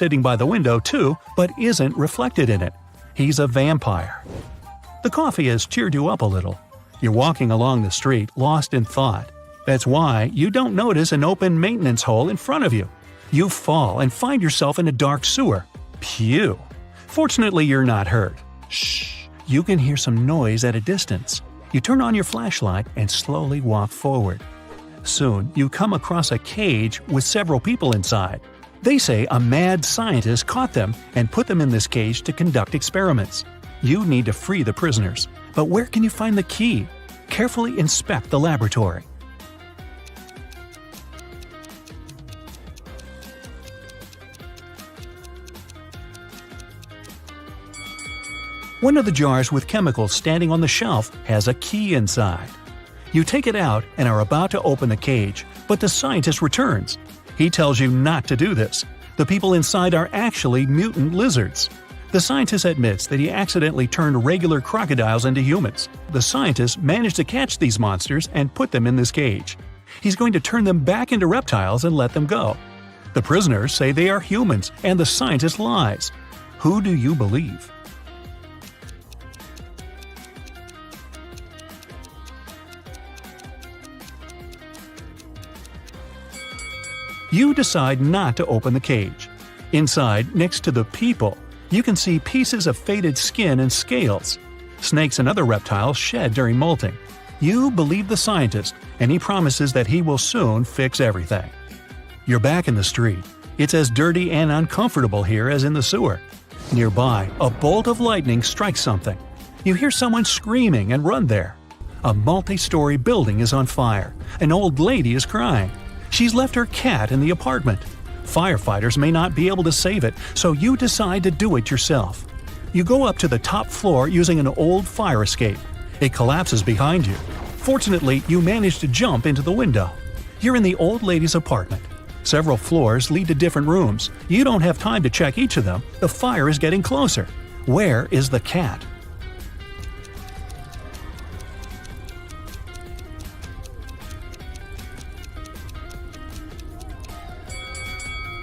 sitting by the window too, but isn't reflected in it. He's a vampire. The coffee has cheered you up a little. You're walking along the street, lost in thought. That's why you don't notice an open maintenance hole in front of you. You fall and find yourself in a dark sewer. Phew! Fortunately, you're not hurt. Shh! You can hear some noise at a distance. You turn on your flashlight and slowly walk forward. Soon, you come across a cage with several people inside. They say a mad scientist caught them and put them in this cage to conduct experiments. You need to free the prisoners. But where can you find the key? Carefully inspect the laboratory. One of the jars with chemicals standing on the shelf has a key inside. You take it out and are about to open the cage, but the scientist returns. He tells you not to do this. The people inside are actually mutant lizards. The scientist admits that he accidentally turned regular crocodiles into humans. The scientist managed to catch these monsters and put them in this cage. He's going to turn them back into reptiles and let them go. The prisoners say they are humans, and the scientist lies. Who do you believe? You decide not to open the cage. Inside, next to the people, you can see pieces of faded skin and scales. Snakes and other reptiles shed during molting. You believe the scientist, and he promises that he will soon fix everything. You're back in the street. It's as dirty and uncomfortable here as in the sewer. Nearby, a bolt of lightning strikes something. You hear someone screaming and run there. A multi-story building is on fire. An old lady is crying. She's left her cat in the apartment. Firefighters may not be able to save it, so you decide to do it yourself. You go up to the top floor using an old fire escape. It collapses behind you. Fortunately, you manage to jump into the window. You're in the old lady's apartment. Several floors lead to different rooms. You don't have time to check each of them. The fire is getting closer. Where is the cat?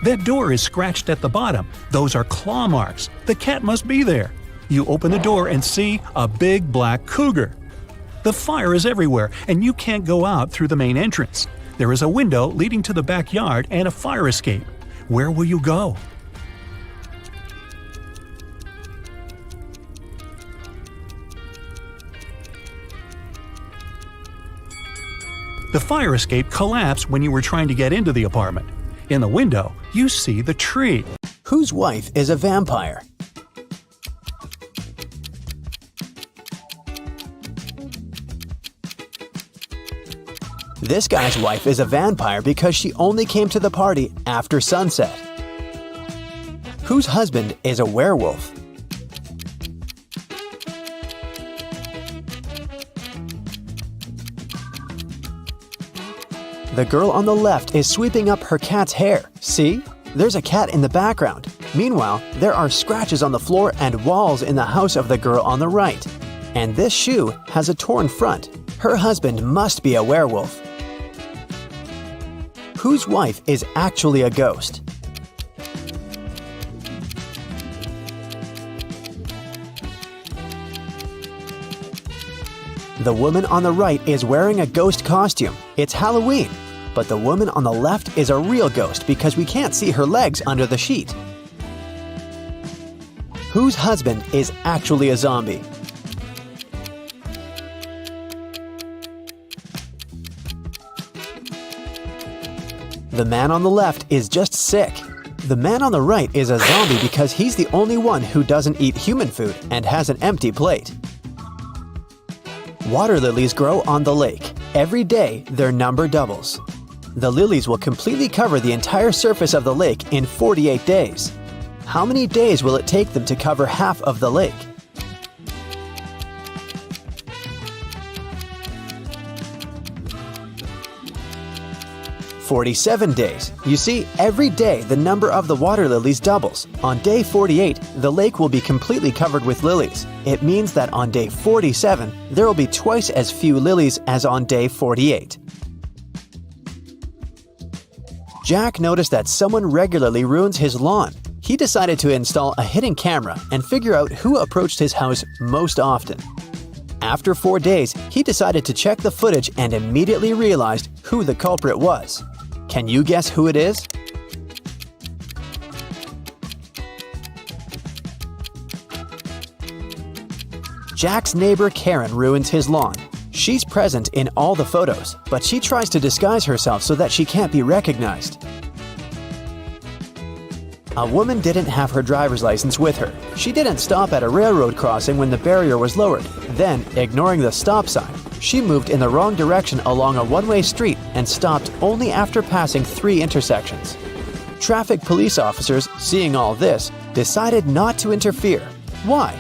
That door is scratched at the bottom. Those are claw marks. The cat must be there. You open the door and see a big black cougar. The fire is everywhere, and you can't go out through the main entrance. There is a window leading to the backyard and a fire escape. Where will you go? The fire escape collapsed when you were trying to get into the apartment. In the window, you see the tree. Whose wife is a vampire? This guy's wife is a vampire because she only came to the party after sunset. Whose husband is a werewolf? The girl on the left is sweeping up her cat's hair. See? There's a cat in the background. Meanwhile, there are scratches on the floor and walls in the house of the girl on the right. And this shoe has a torn front. Her husband must be a werewolf. Whose wife is actually a ghost? The woman on the right is wearing a ghost costume. It's Halloween. But the woman on the left is a real ghost because we can't see her legs under the sheet. Whose husband is actually a zombie? The man on the left is just sick. The man on the right is a zombie because he's the only one who doesn't eat human food and has an empty plate. Water lilies grow on the lake. Every day, their number doubles. The lilies will completely cover the entire surface of the lake in 48 days. How many days will it take them to cover half of the lake? 47 days. You see, every day the number of the water lilies doubles. On day 48, the lake will be completely covered with lilies. It means that on day 47, there will be twice as few lilies as on day 48. Jack noticed that someone regularly ruins his lawn. he decided to install a hidden camera and figure out who approached his house most often. After 4 days, he decided to check the footage and immediately realized who the culprit was. Can you guess who it is? Jack's neighbor Karen ruins his lawn. She's present in all the photos, but she tries to disguise herself so that she can't be recognized. A woman didn't have her driver's license with her. She didn't stop at a railroad crossing when the barrier was lowered. Then, ignoring the stop sign, she moved in the wrong direction along a one-way street and stopped only after passing 3 intersections. Traffic police officers, seeing all this, decided not to interfere. Why?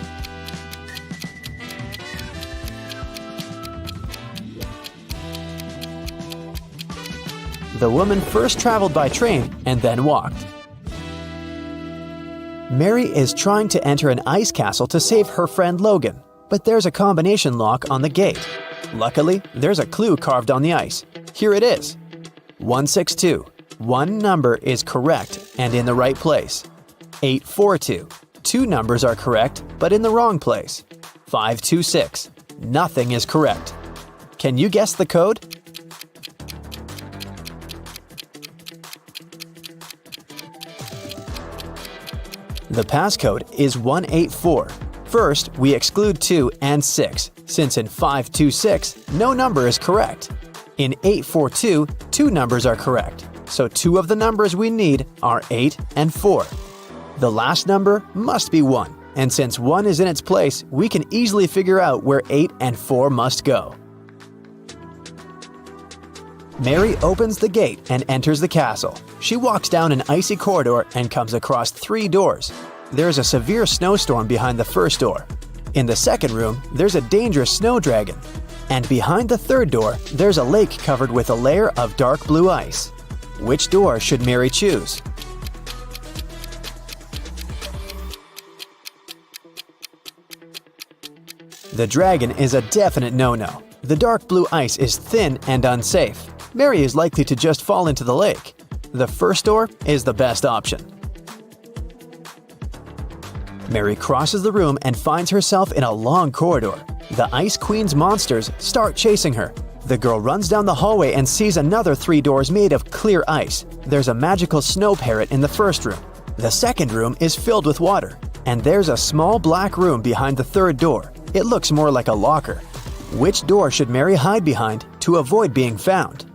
The woman first traveled by train and then walked. Mary is trying to enter an ice castle to save her friend Logan, but there's a combination lock on the gate. Luckily, there's a clue carved on the ice. Here it is. 162. One number is correct and in the right place. 842. 2 numbers are correct, but in the wrong place. 526. Nothing is correct. Can you guess the code? The passcode is 184. First, we exclude 2 and 6, since in 526, no number is correct. In 842, 2 numbers are correct, so 2 of the numbers we need are 8 and 4. The last number must be 1, and since 1 is in its place, we can easily figure out where 8 and 4 must go. Mary opens the gate and enters the castle. She walks down an icy corridor and comes across 3 doors. There's a severe snowstorm behind the first door. In the second room, there's a dangerous snow dragon. And behind the third door, there's a lake covered with a layer of dark blue ice. Which door should Mary choose? The dragon is a definite no-no. The dark blue ice is thin and unsafe. Mary is likely to just fall into the lake. The first door is the best option. Mary crosses the room and finds herself in a long corridor. The Ice Queen's monsters start chasing her. The girl runs down the hallway and sees another 3 doors made of clear ice. There's a magical snow parrot in the first room. The second room is filled with water. And there's a small black room behind the third door. It looks more like a locker. Which door should Mary hide behind to avoid being found?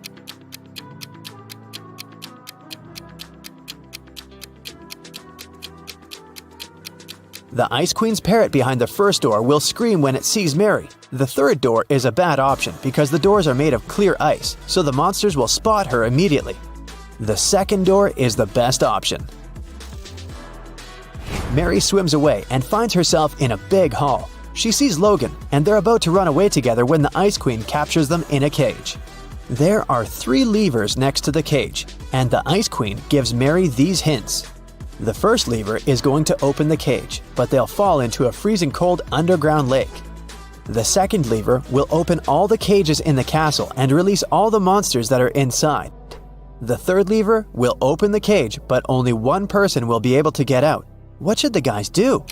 The Ice Queen's parrot behind the first door will scream when it sees Mary. The third door is a bad option because the doors are made of clear ice, so the monsters will spot her immediately. The second door is the best option. Mary swims away and finds herself in a big hall. She sees Logan, and they're about to run away together when the Ice Queen captures them in a cage. There are 3 levers next to the cage, and the Ice Queen gives Mary these hints. The first lever is going to open the cage, but they'll fall into a freezing cold underground lake. The second lever will open all the cages in the castle and release all the monsters that are inside. The third lever will open the cage, but only one person will be able to get out. What should the guys do?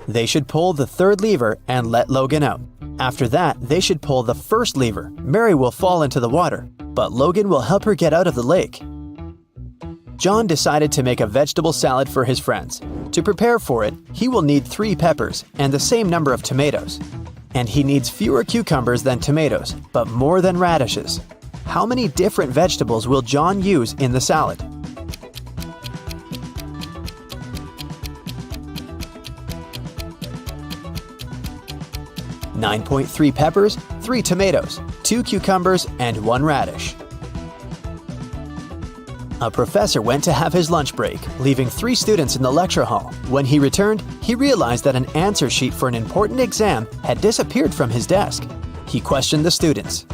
They should pull the third lever and let Logan out. After that, they should pull the first lever. Mary will fall into the water, but Logan will help her get out of the lake. John decided to make a vegetable salad for his friends. To prepare for it, he will need 3 peppers and the same number of tomatoes. And he needs fewer cucumbers than tomatoes, but more than radishes. How many different vegetables will John use in the salad? .3 peppers, 3 tomatoes, 2 cucumbers, and 1 radish. A professor went to have his lunch break, leaving 3 students in the lecture hall. When he returned, he realized that an answer sheet for an important exam had disappeared from his desk. He questioned the students.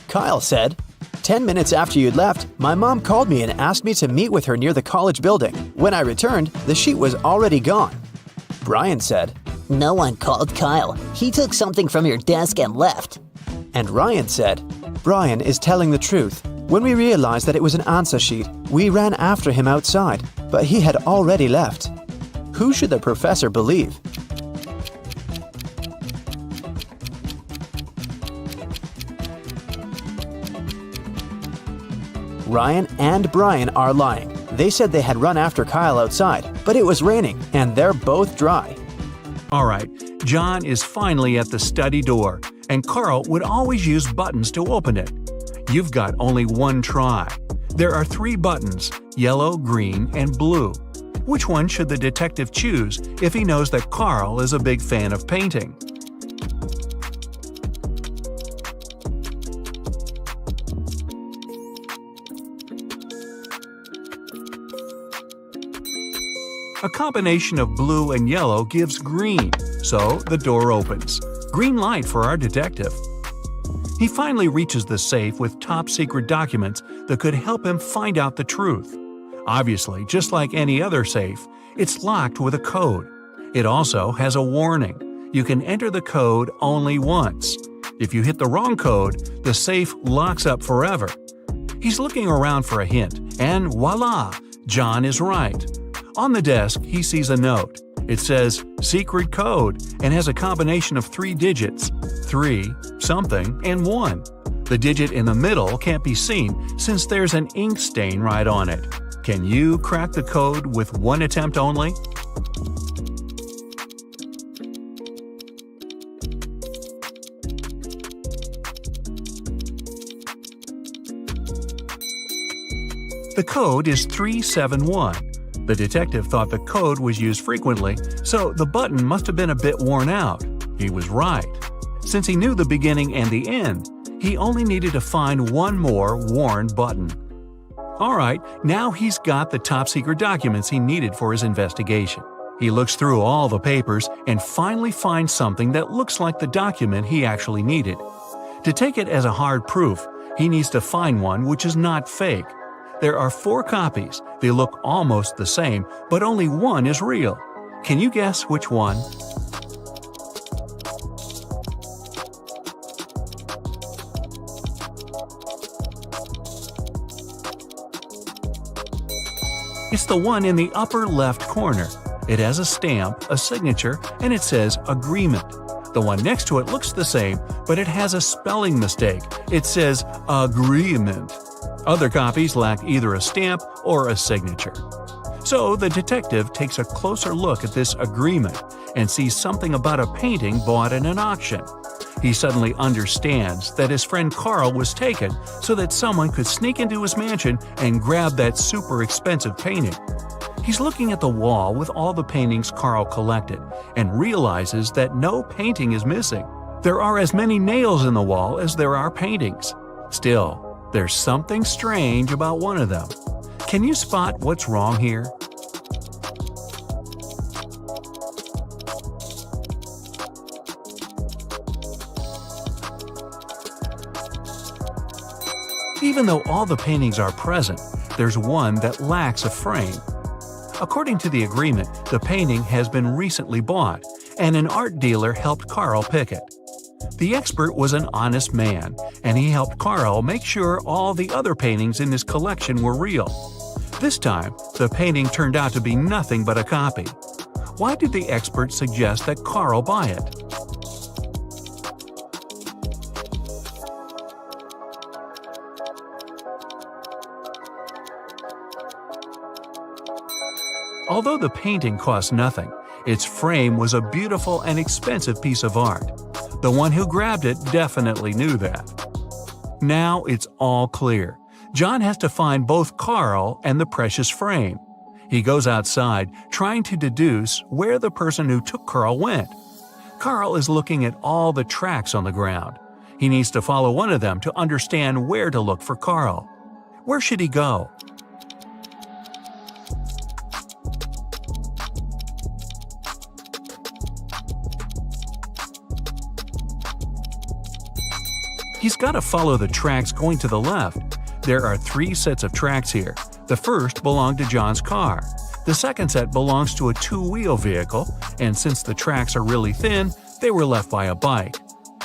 Kyle said, "10 minutes after you'd left, my mom called me and asked me to meet with her near the college building. When I returned, the sheet was already gone." Brian said, "No one called Kyle. He took something from your desk and left." And Ryan said, "Brian is telling the truth. When we realized that it was an answer sheet, we ran after him outside, but he had already left." Who should the professor believe? Ryan and Brian are lying. They said they had run after Kyle outside, but it was raining, and they're both dry. Alright, John is finally at the study door, and Carl would always use buttons to open it. You've got only one try. There are 3 buttons, yellow, green, and blue. Which one should the detective choose if he knows that Carl is a big fan of painting? A combination of blue and yellow gives green, so the door opens. Green light for our detective. He finally reaches the safe with top-secret documents that could help him find out the truth. Obviously, just like any other safe, it's locked with a code. It also has a warning. You can enter the code only once. If you hit the wrong code, the safe locks up forever. He's looking around for a hint, and voila! John is right. On the desk, he sees a note. It says "Secret Code" and has a combination of 3 digits, 3, something, and 1. The digit in the middle can't be seen since there's an ink stain right on it. Can you crack the code with 1 attempt only? The code is 371. The detective thought the code was used frequently, so the button must have been a bit worn out. He was right. Since he knew the beginning and the end, he only needed to find one more worn button. Alright, now he's got the top-secret documents he needed for his investigation. He looks through all the papers and finally finds something that looks like the document he actually needed. To take it as a hard proof, he needs to find one which is not fake. There are 4 copies. They look almost the same, but only one is real. Can you guess which one? It's the one in the upper left corner. It has a stamp, a signature, and it says "Agreement." The one next to it looks the same, but it has a spelling mistake. It says "Agreement." Other copies lack either a stamp or a signature. So the detective takes a closer look at this agreement and sees something about a painting bought at an auction. He suddenly understands that his friend Carl was taken so that someone could sneak into his mansion and grab that super expensive painting. He's looking at the wall with all the paintings Carl collected and realizes that no painting is missing. There are as many nails in the wall as there are paintings. Still, there's something strange about one of them. Can you spot what's wrong here? Even though all the paintings are present, there's one that lacks a frame. According to the agreement, the painting has been recently bought, and an art dealer helped Carl pick it. The expert was an honest man, and he helped Carl make sure all the other paintings in his collection were real. This time, the painting turned out to be nothing but a copy. Why did the expert suggest that Carl buy it? Although the painting cost nothing, its frame was a beautiful and expensive piece of art. The one who grabbed it definitely knew that. Now it's all clear. John has to find both Carl and the precious frame. He goes outside, trying to deduce where the person who took Carl went. Carl is looking at all the tracks on the ground. He needs to follow one of them to understand where to look for Carl. Where should he go? He's got to follow the tracks going to the left. There are 3 sets of tracks here. The first belonged to John's car. The second set belongs to a 2-wheel vehicle, and since the tracks are really thin, they were left by a bike.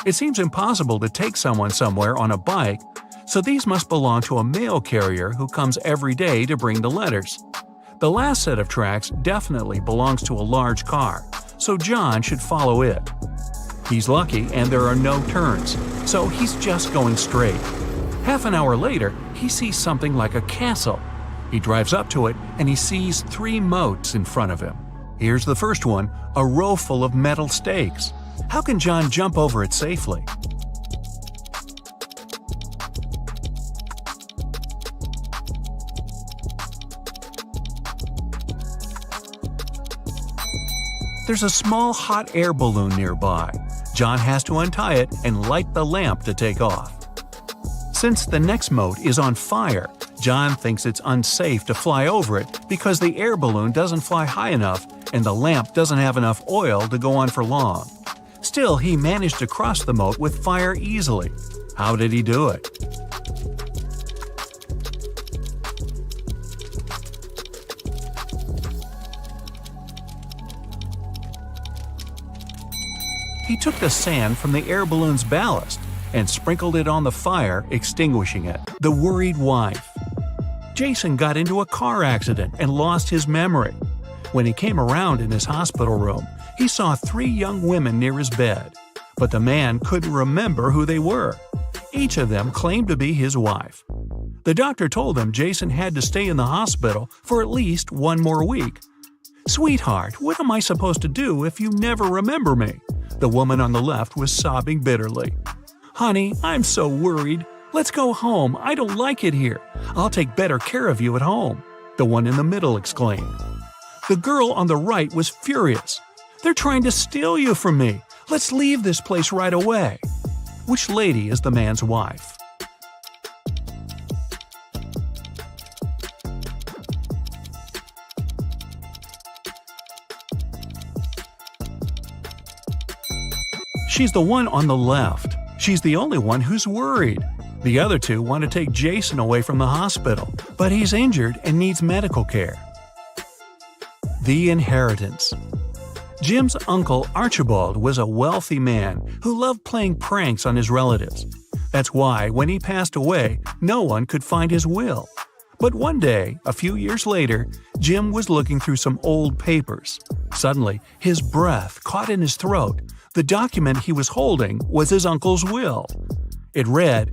It seems impossible to take someone somewhere on a bike, so these must belong to a mail carrier who comes every day to bring the letters. The last set of tracks definitely belongs to a large car, so John should follow it. He's lucky and there are no turns, so he's just going straight. Half an hour later, he sees something like a castle. He drives up to it and he sees 3 moats in front of him. Here's the first one, a row full of metal stakes. How can John jump over it safely? There's a small hot air balloon nearby. John has to untie it and light the lamp to take off. Since the next moat is on fire, John thinks it's unsafe to fly over it because the air balloon doesn't fly high enough and the lamp doesn't have enough oil to go on for long. Still, he managed to cross the moat with fire easily. How did he do it? He took the sand from the air balloon's ballast and sprinkled it on the fire, extinguishing it. The worried wife. Jason got into a car accident and lost his memory. When he came around in his hospital room, he saw 3 young women near his bed, but the man couldn't remember who they were. Each of them claimed to be his wife. The doctor told him Jason had to stay in the hospital for at least 1 more week. "Sweetheart, what am I supposed to do if you never remember me?" The woman on the left was sobbing bitterly. "Honey, I'm so worried. Let's go home. I don't like it here. I'll take better care of you at home," the one in the middle exclaimed. The girl on the right was furious. "They're trying to steal you from me. Let's leave this place right away." Which lady is the man's wife? She's the one on the left. She's the only one who's worried. The other 2 want to take Jason away from the hospital, but he's injured and needs medical care. The inheritance. Jim's uncle Archibald was a wealthy man who loved playing pranks on his relatives. That's why, when he passed away, no one could find his will. But one day, a few years later, Jim was looking through some old papers. Suddenly, his breath caught in his throat. The document he was holding was his uncle's will. It read,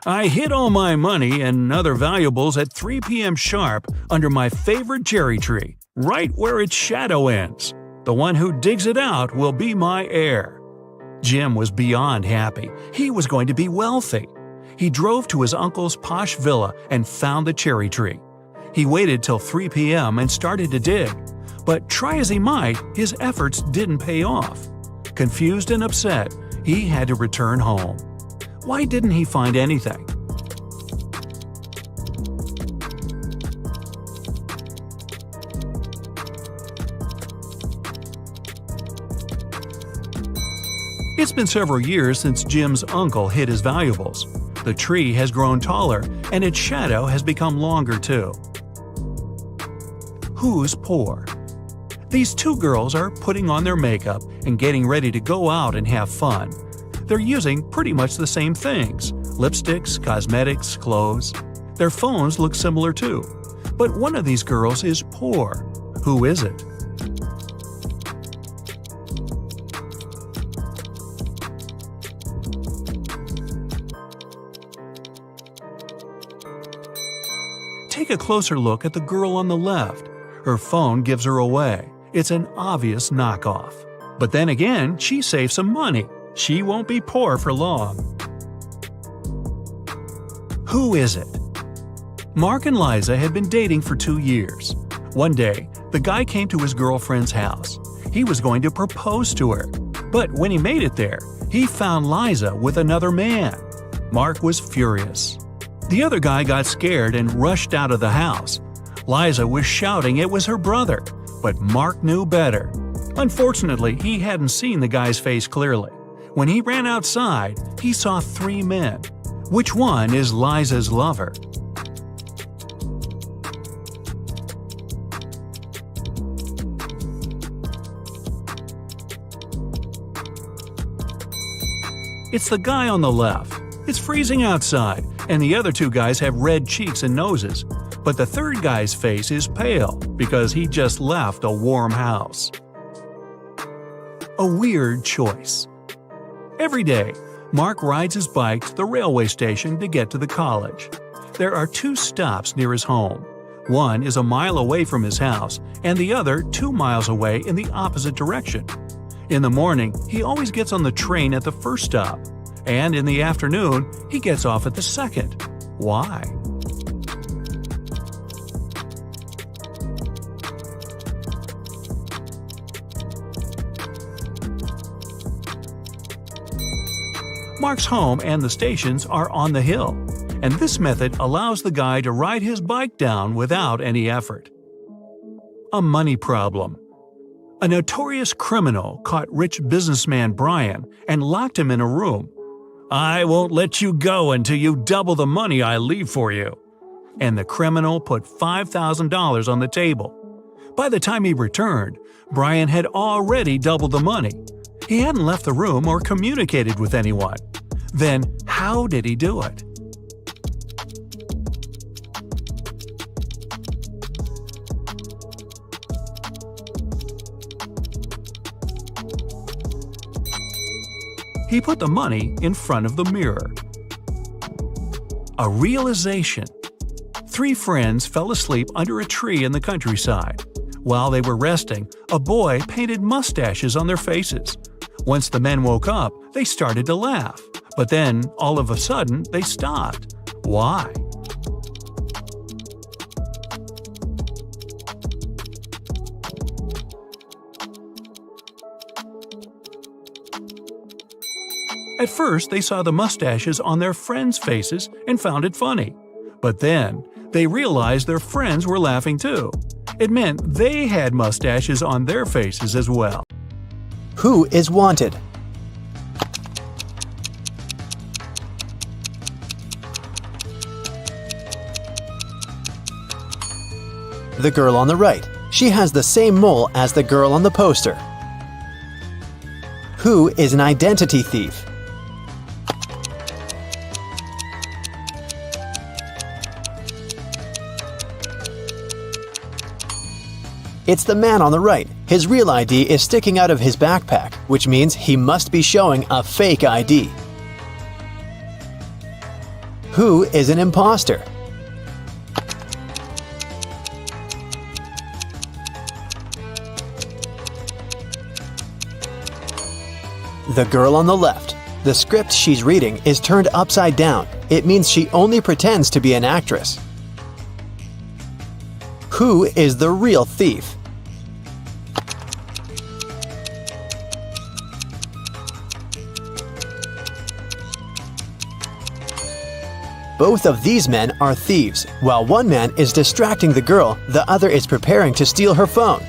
"I hid all my money and other valuables at 3 p.m. sharp under my favorite cherry tree, right where its shadow ends. The one who digs it out will be my heir." Jim was beyond happy. He was going to be wealthy. He drove to his uncle's posh villa and found the cherry tree. He waited till 3 p.m. and started to dig. But try as he might, his efforts didn't pay off. Confused and upset, he had to return home. Why didn't he find anything? It's been several years since Jim's uncle hid his valuables. The tree has grown taller, and its shadow has become longer too. Who's poor? These 2 girls are putting on their makeup and getting ready to go out and have fun. They're using pretty much the same things: lipsticks, cosmetics, clothes. Their phones look similar too. But one of these girls is poor. Who is it? Take a closer look at the girl on the left. Her phone gives her away. It's an obvious knockoff. But then again, she saved some money. She won't be poor for long. Who is it? Mark and Liza had been dating for 2 years. One day, the guy came to his girlfriend's house. He was going to propose to her. But when he made it there, he found Liza with another man. Mark was furious. The other guy got scared and rushed out of the house. Liza was shouting it was her brother, but Mark knew better. Unfortunately, he hadn't seen the guy's face clearly. When he ran outside, he saw 3 men. Which one is Liza's lover? It's the guy on the left. It's freezing outside, and the other two guys have red cheeks and noses. But the third guy's face is pale because he just left a warm house. A weird choice. Every day, Mark rides his bike to the railway station to get to the college. There are 2 stops near his home. One is a mile away from his house, and the other 2 miles away in the opposite direction. In the morning, he always gets on the train at the first stop, and in the afternoon, he gets off at the second. Why? Mark's home and the stations are on the hill, and this method allows the guy to ride his bike down without any effort. A money problem. A notorious criminal caught rich businessman Brian and locked him in a room. "I won't let you go until you double the money I leave for you." And the criminal put $5,000 on the table. By the time he returned, Brian had already doubled the money. He hadn't left the room or communicated with anyone. Then, how did he do it? He put the money in front of the mirror. A realization. 3 friends fell asleep under a tree in the countryside. While they were resting, a boy painted mustaches on their faces. Once the men woke up, they started to laugh. But then, all of a sudden, they stopped. Why? At first, they saw the mustaches on their friends' faces and found it funny. But then, they realized their friends were laughing too. It meant they had mustaches on their faces as well. Who is wanted? The girl on the right. She has the same mole as the girl on the poster. Who is an identity thief? It's the man on the right. His real ID is sticking out of his backpack, which means he must be showing a fake ID. Who is an imposter? The girl on the left. The script she's reading is turned upside down. It means she only pretends to be an actress. Who is the real thief? Both of these men are thieves. While one man is distracting the girl, the other is preparing to steal her phone.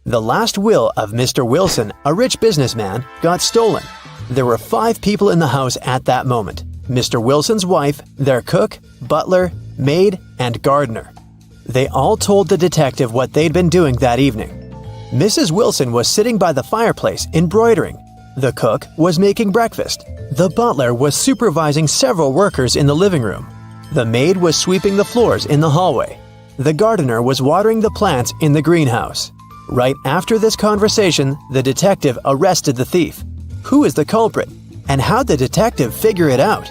The last will of Mr. Wilson, a rich businessman, got stolen. There were 5 people in the house at that moment: Mr. Wilson's wife, their cook, butler, maid, and gardener. They all told the detective what they'd been doing that evening. Mrs. Wilson was sitting by the fireplace embroidering. The cook was making breakfast. The butler was supervising several workers in the living room. The maid was sweeping the floors in the hallway. The gardener was watering the plants in the greenhouse. Right after this conversation, the detective arrested the thief. Who is the culprit? And how'd the detective figure it out?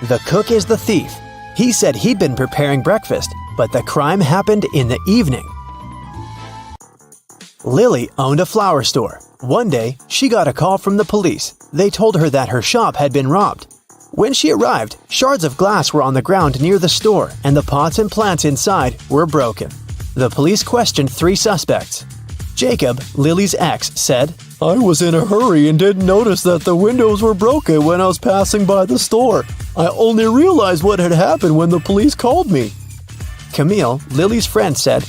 The cook is the thief. He said he'd been preparing breakfast, but the crime happened in the evening. Lily owned a flower store. One day, she got a call from the police. They told her that her shop had been robbed. When she arrived, shards of glass were on the ground near the store, and the pots and plants inside were broken. The police questioned 3 suspects. Jacob, Lily's ex, said, "I was in a hurry and didn't notice that the windows were broken when I was passing by the store. I only realized what had happened when the police called me." Camille, Lily's friend, said,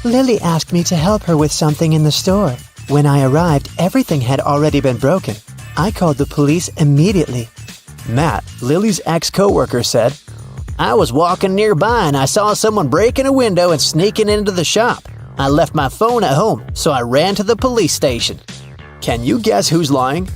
"Lily asked me to help her with something in the store. When I arrived, everything had already been broken. I called the police immediately." Matt, Lily's ex-coworker, said, I was walking nearby and I saw someone breaking a window and sneaking into the shop. I left my phone at home, so I ran to the police station. Can you guess who's lying?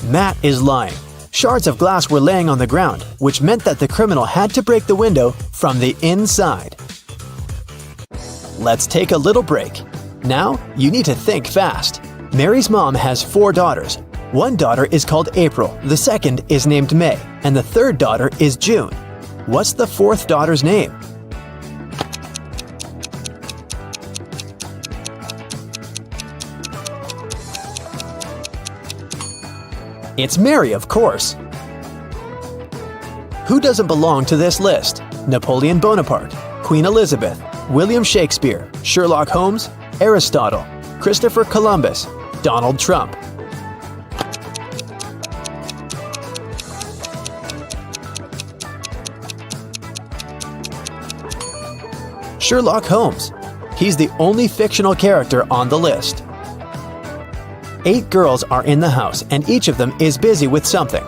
Matt is lying. Shards of glass were laying on the ground, which meant that the criminal had to break the window from the inside. Let's take a little break. Now, you need to think fast. Mary's mom has 4 daughters. One daughter is called April, the second is named May, and the third daughter is June. What's the fourth daughter's name? It's Mary, of course. Who doesn't belong to this list? Napoleon Bonaparte, Queen Elizabeth, William Shakespeare, Sherlock Holmes, Aristotle, Christopher Columbus, Donald Trump. Sherlock Holmes. He's the only fictional character on the list. 8 girls are in the house and each of them is busy with something.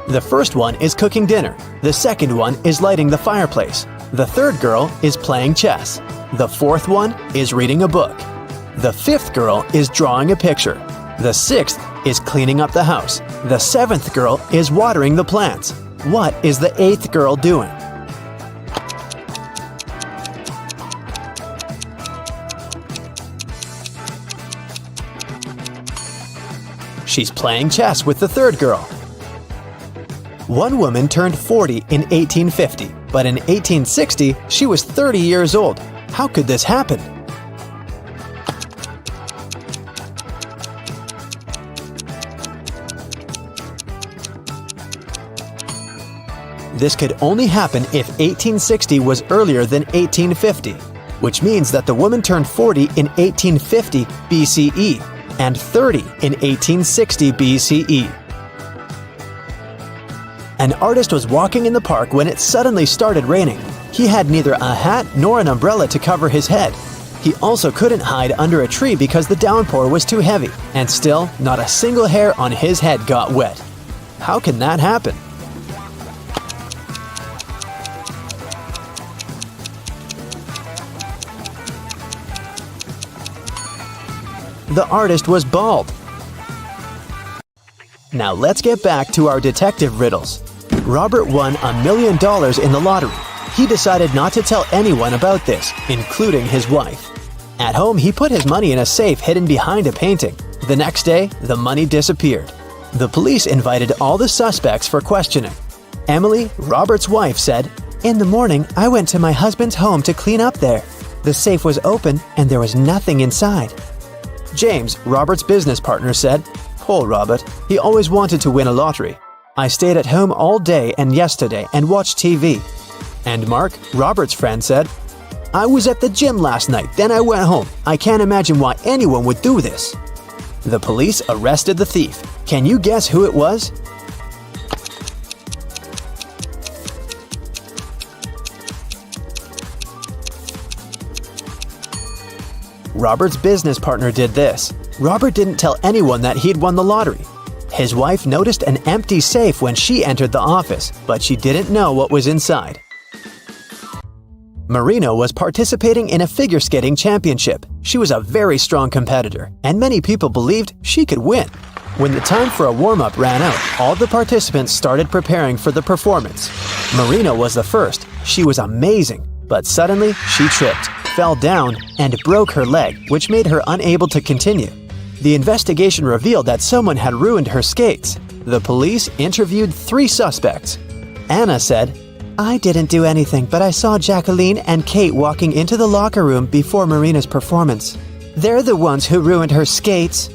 The first one is cooking dinner. The second one is lighting the fireplace. The third girl is playing chess. The fourth one is reading a book. The fifth girl is drawing a picture. The sixth is cleaning up the house. The seventh girl is watering the plants. What is the eighth girl doing? She's playing chess with the third girl. One woman turned 40 in 1850, but in 1860 she was 30 years old. How could this happen? This could only happen if 1860 was earlier than 1850, which means that the woman turned 40 in 1850 BCE and 30 in 1860 BCE. An artist was walking in the park when it suddenly started raining. He had neither a hat nor an umbrella to cover his head. He also couldn't hide under a tree because the downpour was too heavy, and still, not a single hair on his head got wet. How can that happen? The artist was bald. Now let's get back to our detective riddles. Robert won $1 million in the lottery. He decided not to tell anyone about this, including his wife. At home, he put his money in a safe hidden behind a painting. The next day, the money disappeared. The police invited all the suspects for questioning. Emily, Robert's wife, said, "In the morning, I went to my husband's home to clean up there. The safe was open and there was nothing inside." James, Robert's business partner, said, "Poor Robert, he always wanted to win a lottery. I stayed at home all day and yesterday and watched TV." And Mark, Robert's friend, said, "I was at the gym last night, then I went home. I can't imagine why anyone would do this." The police arrested the thief. Can you guess who it was? Robert's business partner did this. Robert didn't tell anyone that he'd won the lottery. His wife noticed an empty safe when she entered the office, but she didn't know what was inside. Marina was participating in a figure skating championship. She was a very strong competitor, and many people believed she could win. When the time for a warm-up ran out, all the participants started preparing for the performance. Marina was the first. She was amazing, but suddenly she tripped, fell down, and broke her leg, which made her unable to continue. The investigation revealed that someone had ruined her skates. The police interviewed 3 suspects. Anna said, "I didn't do anything, but I saw Jacqueline and Kate walking into the locker room before Marina's performance. They're the ones who ruined her skates."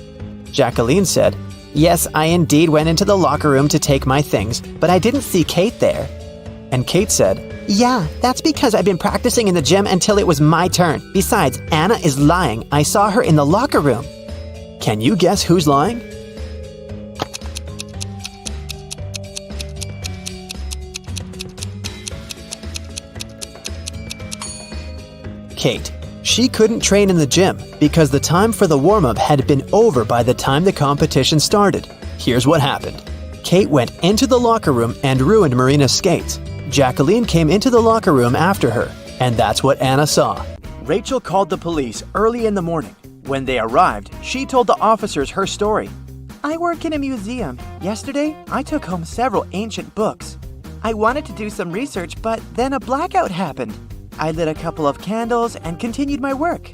Jacqueline said, "Yes, I indeed went into the locker room to take my things, but I didn't see Kate there." And Kate said, "Yeah, that's because I've been practicing in the gym until it was my turn. Besides, Anna is lying. I saw her in the locker room." Can you guess who's lying? Kate. She couldn't train in the gym because the time for the warm-up had been over by the time the competition started. Here's what happened. Kate went into the locker room and ruined Marina's skates. Jacqueline came into the locker room after her, and that's what Anna saw. Rachel called the police early in the morning. When they arrived, she told the officers her story. I work in a museum. Yesterday, I took home several ancient books. I wanted to do some research, but then a blackout happened. I lit a couple of candles and continued my work.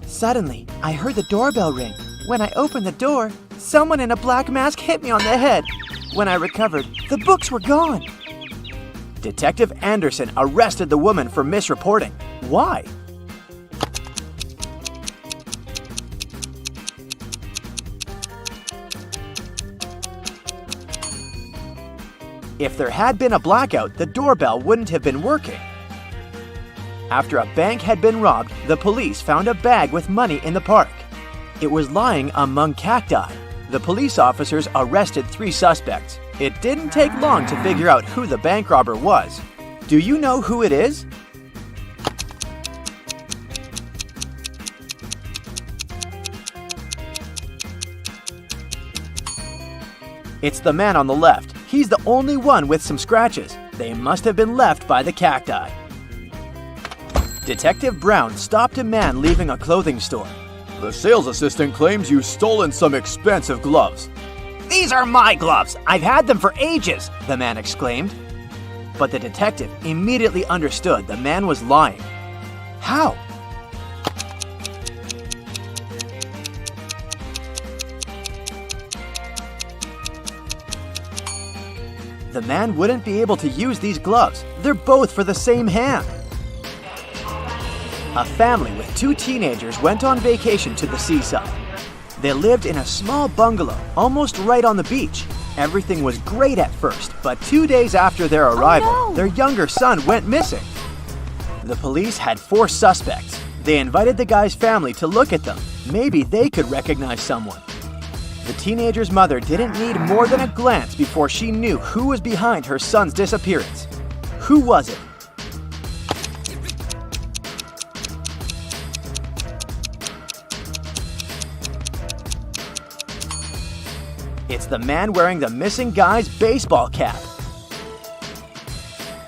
Suddenly, I heard the doorbell ring. When I opened the door, someone in a black mask hit me on the head. When I recovered, the books were gone. Detective Anderson arrested the woman for misreporting. Why? If there had been a blackout, the doorbell wouldn't have been working. After a bank had been robbed, the police found a bag with money in the park. It was lying among cacti. The police officers arrested 3 suspects. It didn't take long to figure out who the bank robber was. Do you know who it is? It's the man on the left. He's the only one with some scratches. They must have been left by the cacti. Detective Brown stopped a man leaving a clothing store. The sales assistant claims you've stolen some expensive gloves. These are my gloves! I've had them for ages, the man exclaimed. But the detective immediately understood the man was lying. How? The man wouldn't be able to use these gloves. They're both for the same hand. A family with 2 teenagers went on vacation to the seaside. They lived in a small bungalow almost right on the beach. Everything was great at first, but 2 days after their arrival, their younger son went missing. The police had 4 suspects. They invited the guy's family to look at them. Maybe they could recognize someone. The teenager's mother didn't need more than a glance before she knew who was behind her son's disappearance. Who was it? It's the man wearing the missing guy's baseball cap.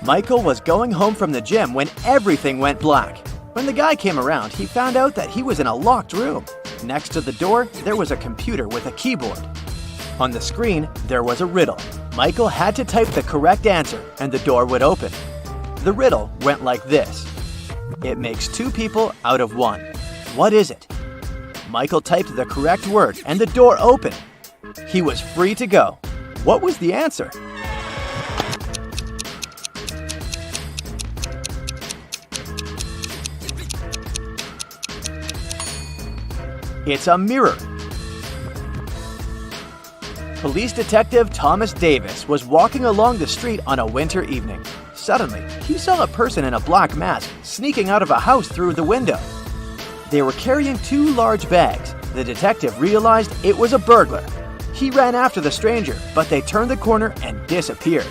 Michael was going home from the gym when everything went black. When the guy came around, he found out that he was in a locked room. Next to the door, there was a computer with a keyboard. On the screen, there was a riddle. Michael had to type the correct answer, and the door would open. The riddle went like this. It makes 2 people out of 1. What is it? Michael typed the correct word, and the door opened. He was free to go. What was the answer? It's a mirror. Police detective Thomas Davis was walking along the street on a winter evening. Suddenly, he saw a person in a black mask sneaking out of a house through the window. They were carrying 2 large bags. The detective realized it was a burglar. He ran after the stranger, but they turned the corner and disappeared.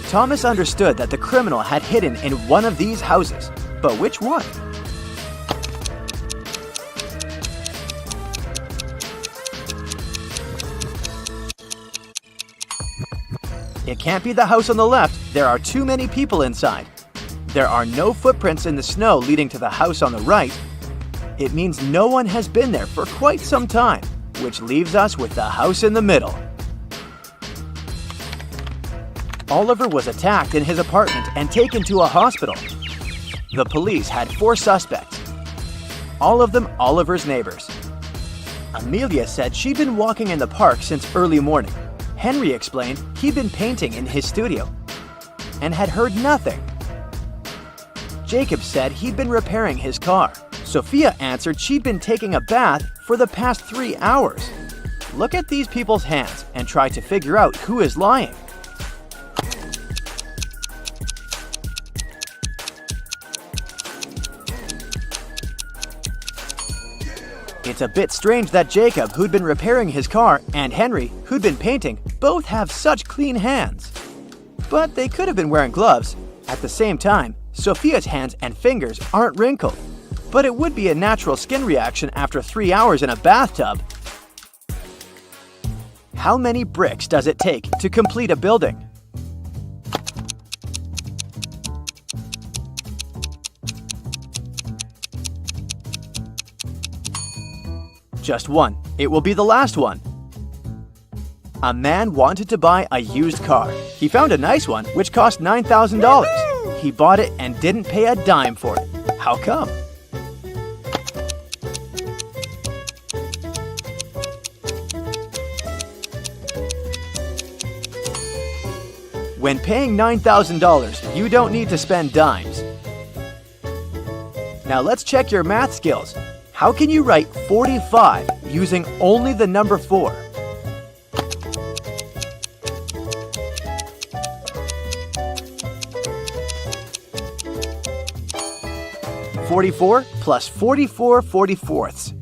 Thomas understood that the criminal had hidden in one of these houses. But which one? It can't be the house on the left. There are too many people inside. There are no footprints in the snow leading to the house on the right. It means no one has been there for quite some time, which leaves us with the house in the middle. Oliver was attacked in his apartment and taken to a hospital. The police had 4 suspects, all of them Oliver's neighbors. Amelia said she'd been walking in the park since early morning. Henry explained he'd been painting in his studio and had heard nothing. Jacob said he'd been repairing his car. Sophia answered she'd been taking a bath for the past 3 hours. Look at these people's hands and try to figure out who is lying. It's a bit strange that Jacob, who'd been repairing his car, and Henry, who'd been painting, both have such clean hands. But they could have been wearing gloves. At the same time, Sophia's hands and fingers aren't wrinkled. but it would be a natural skin reaction after 3 hours in a bathtub. How many bricks does it take to complete a building? Just one. It will be the last one. A man wanted to buy a used car. He found a nice one which cost $9,000. He bought it and didn't pay a dime for it. How come? When paying $9,000, you don't need to spend dimes. Now let's check your math skills. How can you write 45 using only the number 4? (44 plus 44 44ths).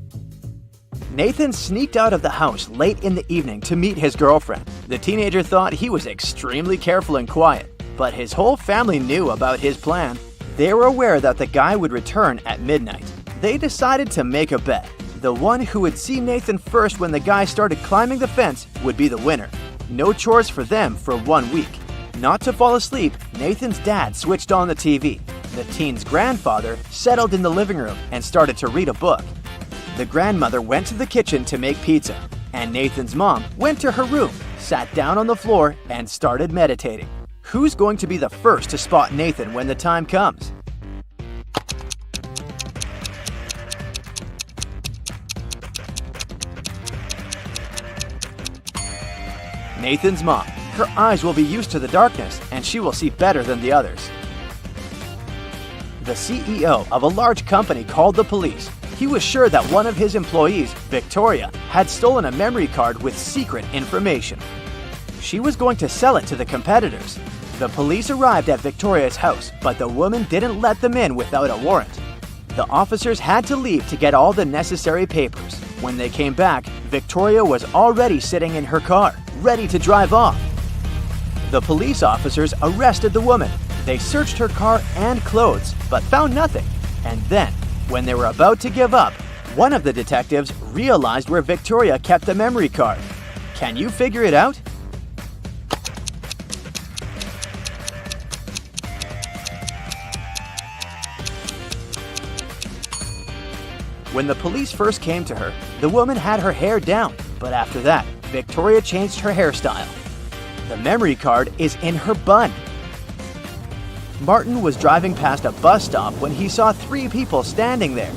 Nathan sneaked out of the house late in the evening to meet his girlfriend. The teenager thought he was extremely careful and quiet, but his whole family knew about his plan. They were aware that the guy would return at midnight. They decided to make a bet. The one who would see Nathan first when the guy started climbing the fence would be the winner. No chores for them for 1 week. Not to fall asleep, Nathan's dad switched on the TV. The teen's grandfather settled in the living room and started to read a book. The grandmother went to the kitchen to make pizza, and Nathan's mom went to her room, sat down on the floor, and started meditating. Who's going to be the first to spot Nathan when the time comes? Nathan's mom. Her eyes will be used to the darkness, and she will see better than the others. The CEO of a large company called the police. He was sure that one of his employees, Victoria, had stolen a memory card with secret information. She was going to sell it to the competitors. The police arrived at Victoria's house, but the woman didn't let them in without a warrant. The officers had to leave to get all the necessary papers. When they came back, Victoria was already sitting in her car, ready to drive off. The police officers arrested the woman. They searched her car and clothes, but found nothing. And then, when they were about to give up, one of the detectives realized where Victoria kept the memory card. Can you figure it out? When the police first came to her, the woman had her hair down, but after that, Victoria changed her hairstyle. The memory card is in her bun. Martin was driving past a bus stop when he saw 3 people standing there.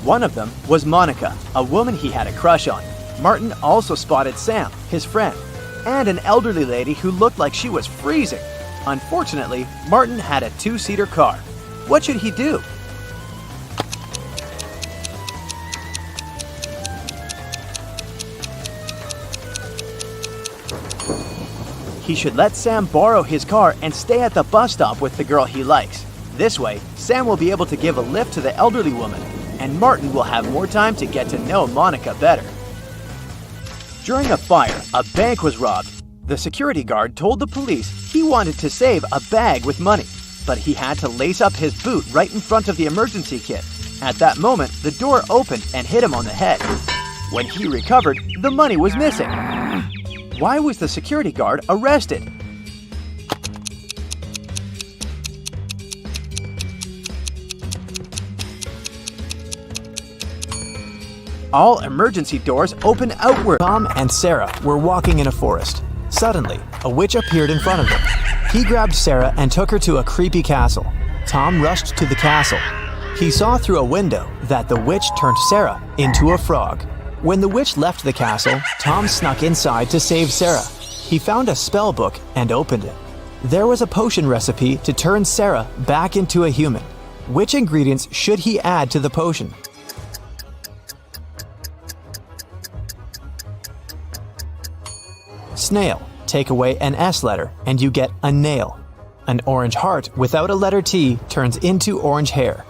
One of them was Monica, a woman he had a crush on. Martin also spotted Sam, his friend, and an elderly lady who looked like she was freezing. Unfortunately, Martin had a 2-seater car. What should he do? He should let Sam borrow his car and stay at the bus stop with the girl he likes. This way, Sam will be able to give a lift to the elderly woman, and Martin will have more time to get to know Monica better. During a fire, a bank was robbed. The security guard told the police he wanted to save a bag with money, but he had to lace up his boot right in front of the emergency kit. At that moment, the door opened and hit him on the head. When he recovered, the money was missing. Why was the security guard arrested? All emergency doors open outward. Tom and Sarah were walking in a forest. Suddenly, a witch appeared in front of them. He grabbed Sarah and took her to a creepy castle. Tom rushed to the castle. He saw through a window that the witch turned Sarah into a frog. When the witch left the castle, Tom snuck inside to save Sarah. He found a spell book and opened it. There was a potion recipe to turn Sarah back into a human. Which ingredients should he add to the potion? Snail. Take away an S letter and you get a nail. An orange heart without a letter T turns into orange hair.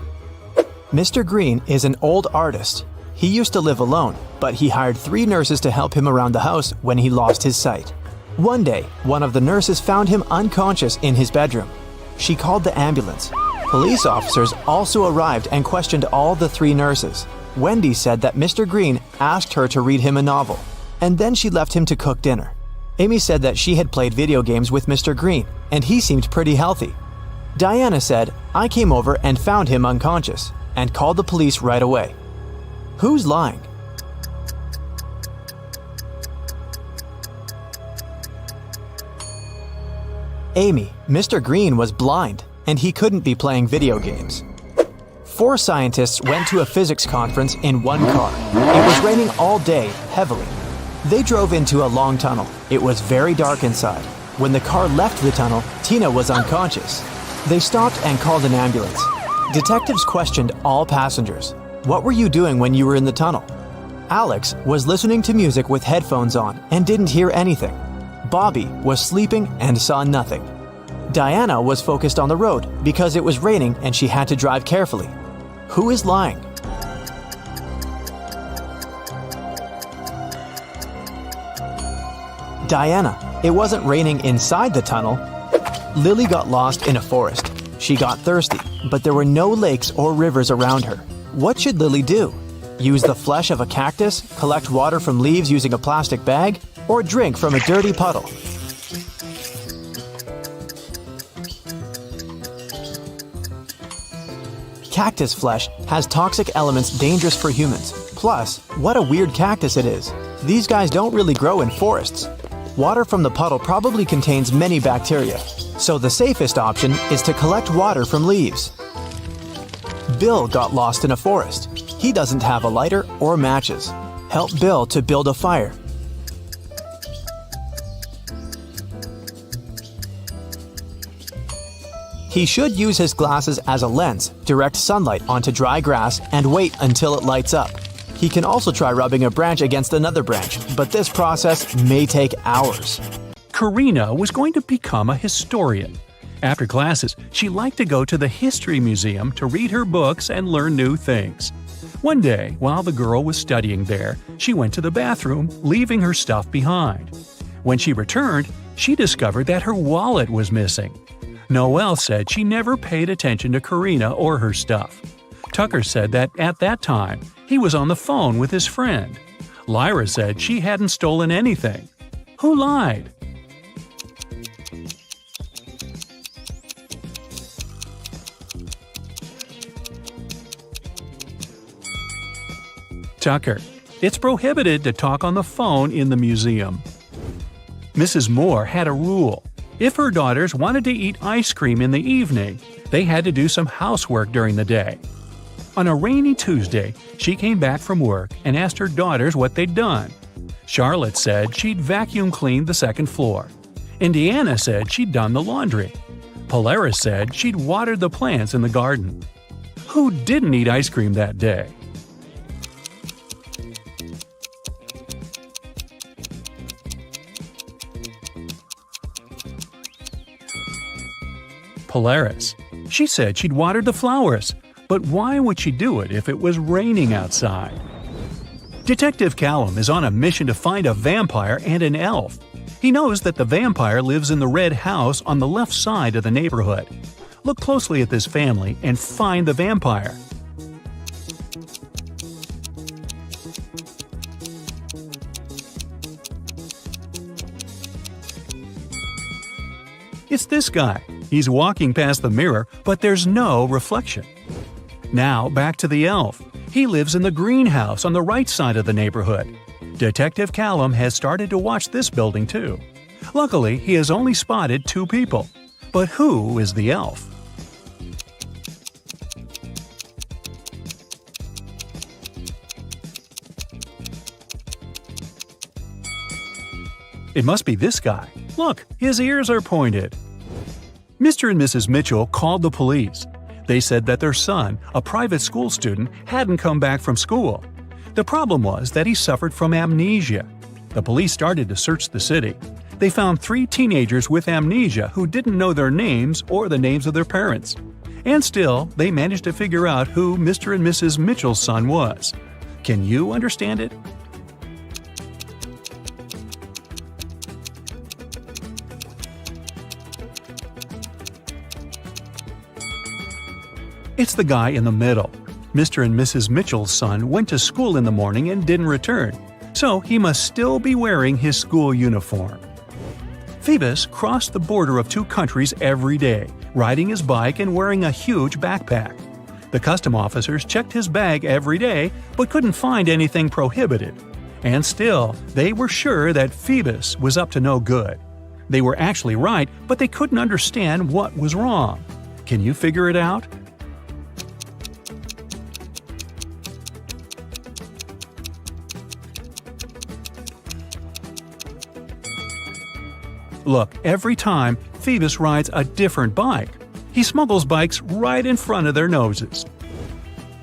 Mr. Green is an old artist. He used to live alone, but he hired 3 nurses to help him around the house when he lost his sight. One day, one of the nurses found him unconscious in his bedroom. She called the ambulance. Police officers also arrived and questioned all the 3 nurses. Wendy said that Mr. Green asked her to read him a novel, and then she left him to cook dinner. Amy said that she had played video games with Mr. Green, and he seemed pretty healthy. Diana said, "I came over and found him unconscious, and called the police right away." Who's lying? Amy, Mr. Green was blind, and he couldn't be playing video games. 4 scientists went to a physics conference in one car. It was raining all day, heavily. They drove into a long tunnel. It was very dark inside. When the car left the tunnel, Tina was unconscious. They stopped and called an ambulance. Detectives questioned all passengers. What were you doing when you were in the tunnel? Alex was listening to music with headphones on and didn't hear anything. Bobby was sleeping and saw nothing. Diana was focused on the road because it was raining and she had to drive carefully. Who is lying? Diana. It wasn't raining inside the tunnel. Lily got lost in a forest. She got thirsty, but there were no lakes or rivers around her. What should Lily do? Use the flesh of a cactus, collect water from leaves using a plastic bag, or drink from a dirty puddle? Cactus flesh has toxic elements dangerous for humans. Plus, what a weird cactus it is. These guys don't really grow in forests. Water from the puddle probably contains many bacteria, so the safest option is to collect water from leaves. Bill got lost in a forest. He doesn't have a lighter or matches. Help Bill to build a fire. He should use his glasses as a lens, direct sunlight onto dry grass, and wait until it lights up. He can also try rubbing a branch against another branch, but this process may take hours. Karina was going to become a historian. After classes, she liked to go to the History Museum to read her books and learn new things. One day, while the girl was studying there, she went to the bathroom, leaving her stuff behind. When she returned, she discovered that her wallet was missing. Noelle said she never paid attention to Karina or her stuff. Tucker said that at that time, he was on the phone with his friend. Lyra said she hadn't stolen anything. Who lied? Tucker. It's prohibited to talk on the phone in the museum. Mrs. Moore had a rule. If her daughters wanted to eat ice cream in the evening, they had to do some housework during the day. On a rainy Tuesday, she came back from work and asked her daughters what they'd done. Charlotte said she'd vacuum cleaned the second floor. Indiana said she'd done the laundry. Polaris said she'd watered the plants in the garden. Who didn't eat ice cream that day? Polaris. She said she'd watered the flowers, but why would she do it if it was raining outside? Detective Callum is on a mission to find a vampire and an elf. He knows that the vampire lives in the red house on the left side of the neighborhood. Look closely at this family and find the vampire. It's this guy. He's walking past the mirror, but there's no reflection. Now back to the elf. He lives in the greenhouse on the right side of the neighborhood. Detective Callum has started to watch this building too. Luckily, he has only spotted 2 people. But who is the elf? It must be this guy. Look, his ears are pointed. Mr. and Mrs. Mitchell called the police. They said that their son, a private school student, hadn't come back from school. The problem was that he suffered from amnesia. The police started to search the city. They found 3 teenagers with amnesia who didn't know their names or the names of their parents. And still, they managed to figure out who Mr. and Mrs. Mitchell's son was. Can you understand it? It's the guy in the middle. Mr. and Mrs. Mitchell's son went to school in the morning and didn't return, so he must still be wearing his school uniform. Phoebus crossed the border of two countries every day, riding his bike and wearing a huge backpack. The custom officers checked his bag every day but couldn't find anything prohibited. And still, they were sure that Phoebus was up to no good. They were actually right, but they couldn't understand what was wrong. Can you figure it out? Look, every time, Phoebus rides a different bike. He smuggles bikes right in front of their noses.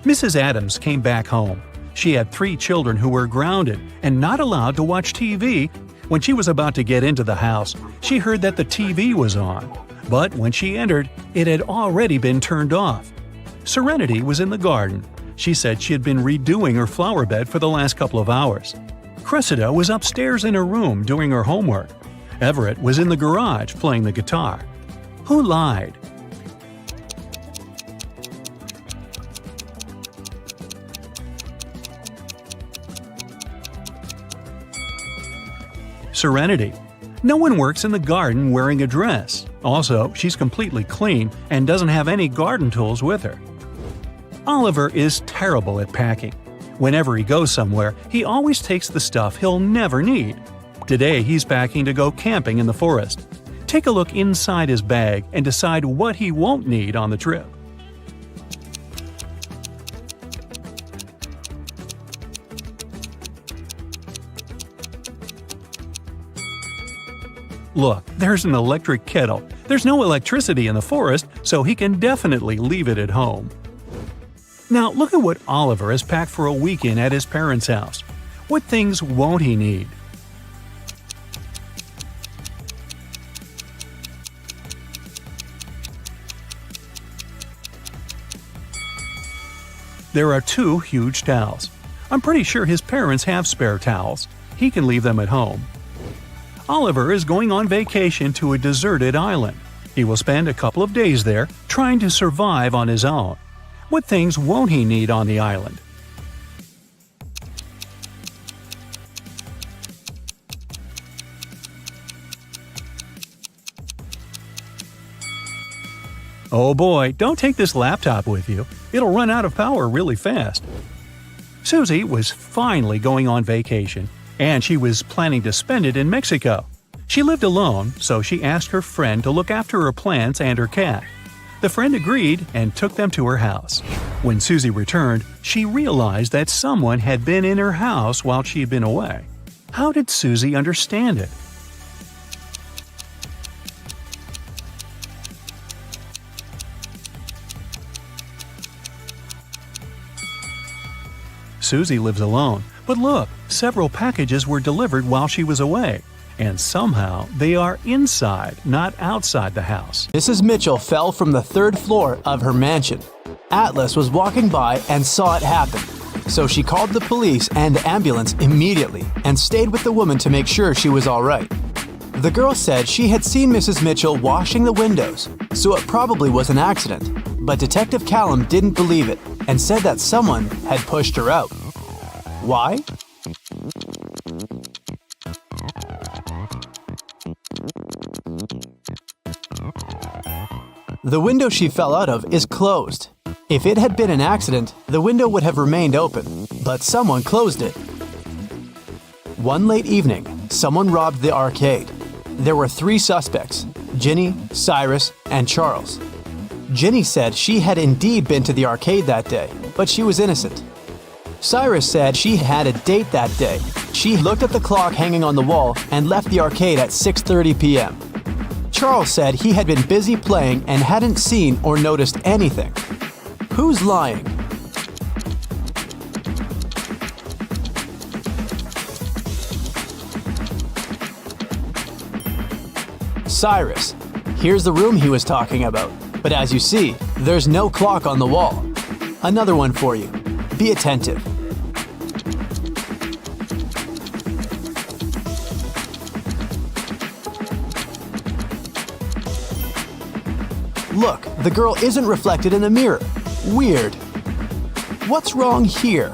Mrs. Adams came back home. She had 3 children who were grounded and not allowed to watch TV. When she was about to get into the house, she heard that the TV was on. But when she entered, it had already been turned off. Serenity was in the garden. She said she had been redoing her flower bed for the last couple of hours. Cressida was upstairs in her room doing her homework. Everett was in the garage playing the guitar. Who lied? Serenity. No one works in the garden wearing a dress. Also, she's completely clean and doesn't have any garden tools with her. Oliver is terrible at packing. Whenever he goes somewhere, he always takes the stuff he'll never need. Today, he's packing to go camping in the forest. Take a look inside his bag and decide what he won't need on the trip. Look, there's an electric kettle. There's no electricity in the forest, so he can definitely leave it at home. Now look at what Oliver has packed for a weekend at his parents' house. What things won't he need? There are 2 huge towels. I'm pretty sure his parents have spare towels. He can leave them at home. Oliver is going on vacation to a deserted island. He will spend a couple of days there, trying to survive on his own. What things won't he need on the island? Oh boy, don't take this laptop with you. It'll run out of power really fast. Susie was finally going on vacation, and she was planning to spend it in Mexico. She lived alone, so she asked her friend to look after her plants and her cat. The friend agreed and took them to her house. When Susie returned, she realized that someone had been in her house while she had been away. How did Susie understand it? Susie lives alone, but look, several packages were delivered while she was away. And somehow they are inside, not outside the house. Mrs. Mitchell fell from the 3rd floor of her mansion. Atlas was walking by and saw it happen. So she called the police and ambulance immediately and stayed with the woman to make sure she was all right. The girl said she had seen Mrs. Mitchell washing the windows, so it probably was an accident. But Detective Callum didn't believe it and said that someone had pushed her out. Why? The window she fell out of is closed. If it had been an accident, the window would have remained open, but someone closed it. One late evening, someone robbed the arcade. There were 3 suspects: Ginny, Cyrus, and Charles. Ginny said she had indeed been to the arcade that day, but she was innocent. Cyrus said she had a date that day. She looked at the clock hanging on the wall and left the arcade at 6:30 p.m. Charles said he had been busy playing and hadn't seen or noticed anything. Who's lying? Cyrus. Here's the room he was talking about. But as you see, there's no clock on the wall. Another one for you. Be attentive. Look, the girl isn't reflected in the mirror. Weird. What's wrong here?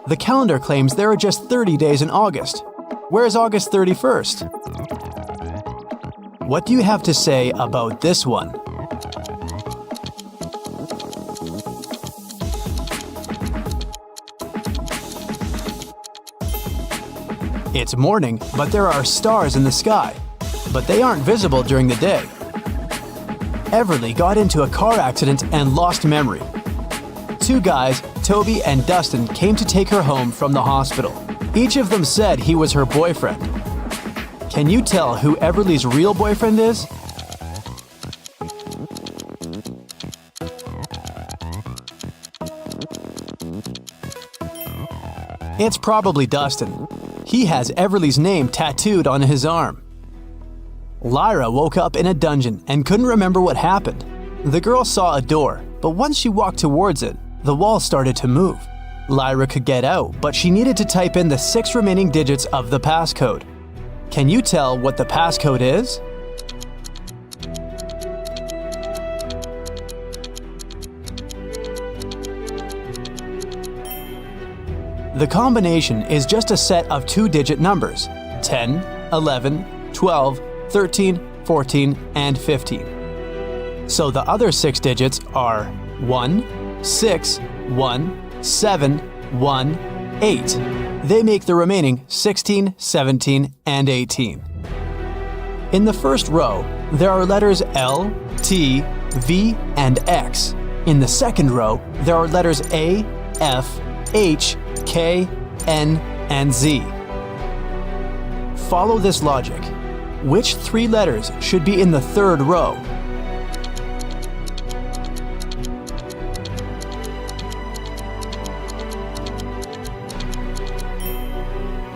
The calendar claims there are just 30 days in August. Where's August 31st? What do you have to say about this one? It's morning, but there are stars in the sky, but they aren't visible during the day. Everly got into a car accident and lost memory. Two guys, Toby and Dustin, came to take her home from the hospital. Each of them said he was her boyfriend. Can you tell who Everly's real boyfriend is? It's probably Dustin. He has Everly's name tattooed on his arm. Lyra woke up in a dungeon and couldn't remember what happened. The girl saw a door, but once she walked towards it, the wall started to move. Lyra could get out, but she needed to type in the 6 remaining digits of the passcode. Can you tell what the passcode is? The combination is just a set of 2-digit numbers: 10, 11, 12, 13, 14, and 15. So the other 6 digits are 1, 6, 1, 7, 1, 8. They make the remaining 16, 17, and 18. In the first row, there are letters L, T, V, and X. In the second row, there are letters A, F, H, K, N, and Z. Follow this logic. Which 3 letters should be in the third row?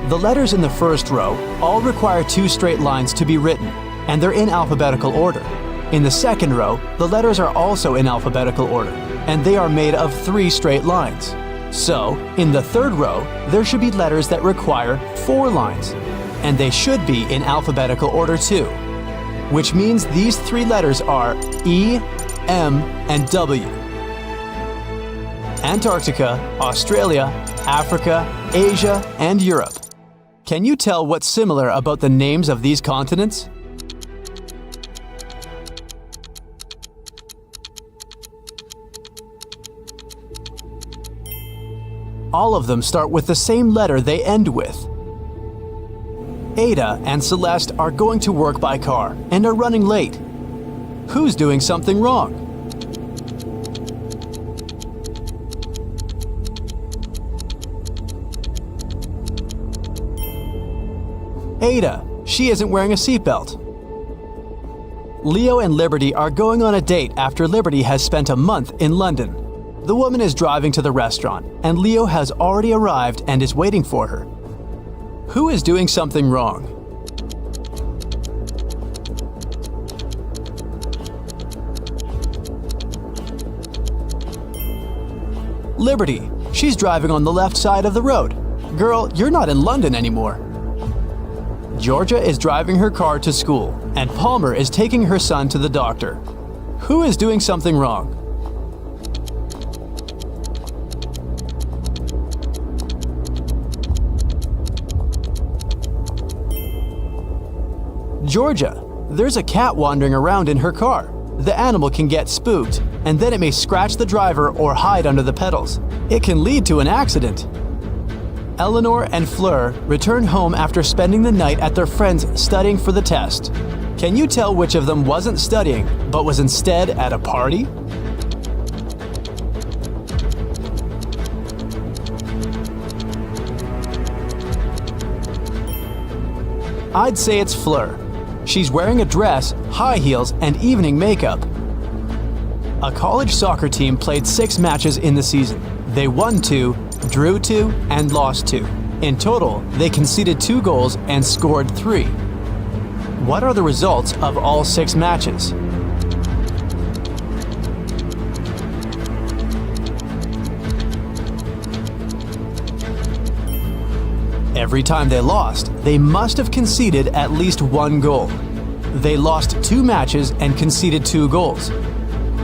The letters in the first row all require 2 straight lines to be written, and they're in alphabetical order. In the second row, the letters are also in alphabetical order, and they are made of 3 straight lines. So, in the third row, there should be letters that require 4 lines, and they should be in alphabetical order too, which means these 3 letters are E, M, and W. Antarctica, Australia, Africa, Asia, and Europe. Can you tell what's similar about the names of these continents? All of them start with the same letter they end with. Ada and Celeste are going to work by car and are running late. Who's doing something wrong? Ada. She isn't wearing a seatbelt. Leo and Liberty are going on a date after Liberty has spent a month in London. The woman is driving to the restaurant, and Leo has already arrived and is waiting for her. Who is doing something wrong? Liberty. She's driving on the left side of the road. Girl, you're not in London anymore. Georgia is driving her car to school, and Palmer is taking her son to the doctor. Who is doing something wrong? Georgia. There's a cat wandering around in her car. The animal can get spooked, and then it may scratch the driver or hide under the pedals. It can lead to an accident. Eleanor and Fleur return home after spending the night at their friend's studying for the test. Can you tell which of them wasn't studying, but was instead at a party? I'd say it's Fleur. She's wearing a dress, high heels, and evening makeup. A college soccer team played 6 matches in the season. They won 2, drew 2, and lost 2. In total, they conceded 2 goals and scored 3. What are the results of all 6 matches? Every time they lost, they must have conceded at least one goal. They lost 2 matches and conceded 2 goals,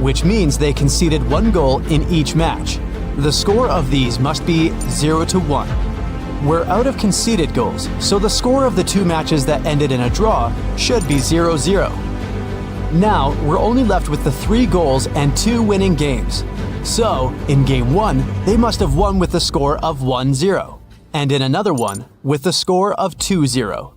which means they conceded 1 goal in each match. The score of these must be 0-1. We're out of conceded goals, so the score of the 2 matches that ended in a draw should be 0-0. Now, we're only left with the 3 goals and 2 winning games. So, in Game 1, they must have won with the score of 1-0, and in another one, with the score of 2-0.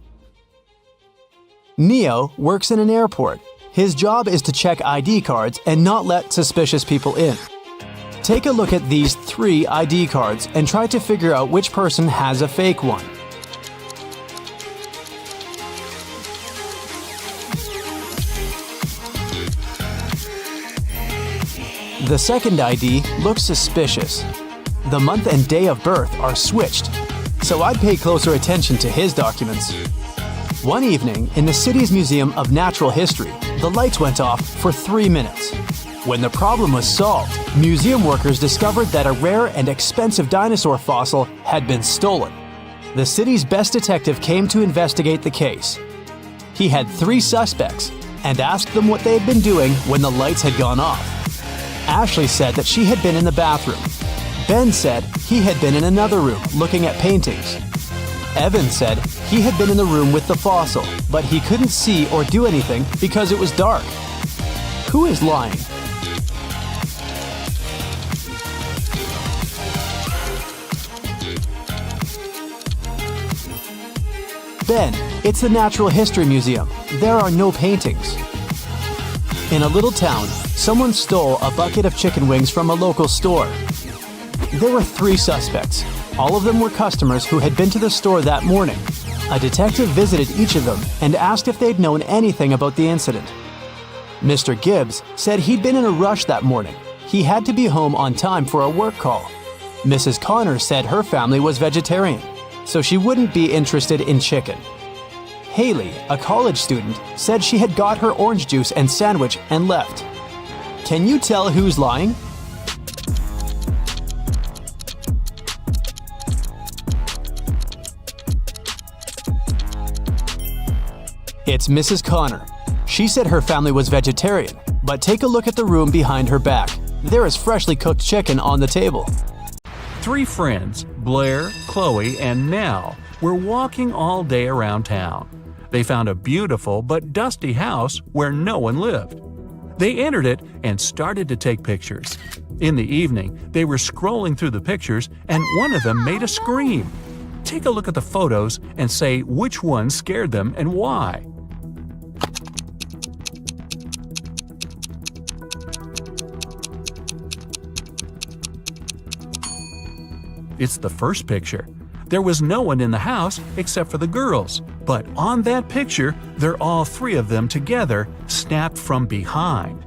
Neo works in an airport. His job is to check ID cards and not let suspicious people in. Take a look at these 3 ID cards and try to figure out which person has a fake one. The second ID looks suspicious. The month and day of birth are switched, so I'd pay closer attention to his documents. One evening, in the city's Museum of Natural History, the lights went off for 3 minutes. When the problem was solved, museum workers discovered that a rare and expensive dinosaur fossil had been stolen. The city's best detective came to investigate the case. He had 3 suspects and asked them what they had been doing when the lights had gone off. Ashley said that she had been in the bathroom. Ben said he had been in another room looking at paintings. Evan said he had been in the room with the fossil, but he couldn't see or do anything because it was dark. Who is lying? Ben, it's the Natural History Museum. There are no paintings. In a little town, someone stole a bucket of chicken wings from a local store. There were 3 suspects. All of them were customers who had been to the store that morning. A detective visited each of them and asked if they'd known anything about the incident. Mr. Gibbs said he'd been in a rush that morning. He had to be home on time for a work call. Mrs. Connor said her family was vegetarian, so she wouldn't be interested in chicken. Haley, a college student, said she had got her orange juice and sandwich and left. Can you tell who's lying? It's Mrs. Connor. She said her family was vegetarian, but take a look at the room behind her back. There is freshly cooked chicken on the table. 3 friends, Blair, Chloe, and Nell, were walking all day around town. They found a beautiful but dusty house where no one lived. They entered it and started to take pictures. In the evening, they were scrolling through the pictures and one of them made a scream. Take a look at the photos and say which one scared them and why. It's the first picture. There was no one in the house except for the girls, but on that picture, they're all 3 of them together, snapped from behind.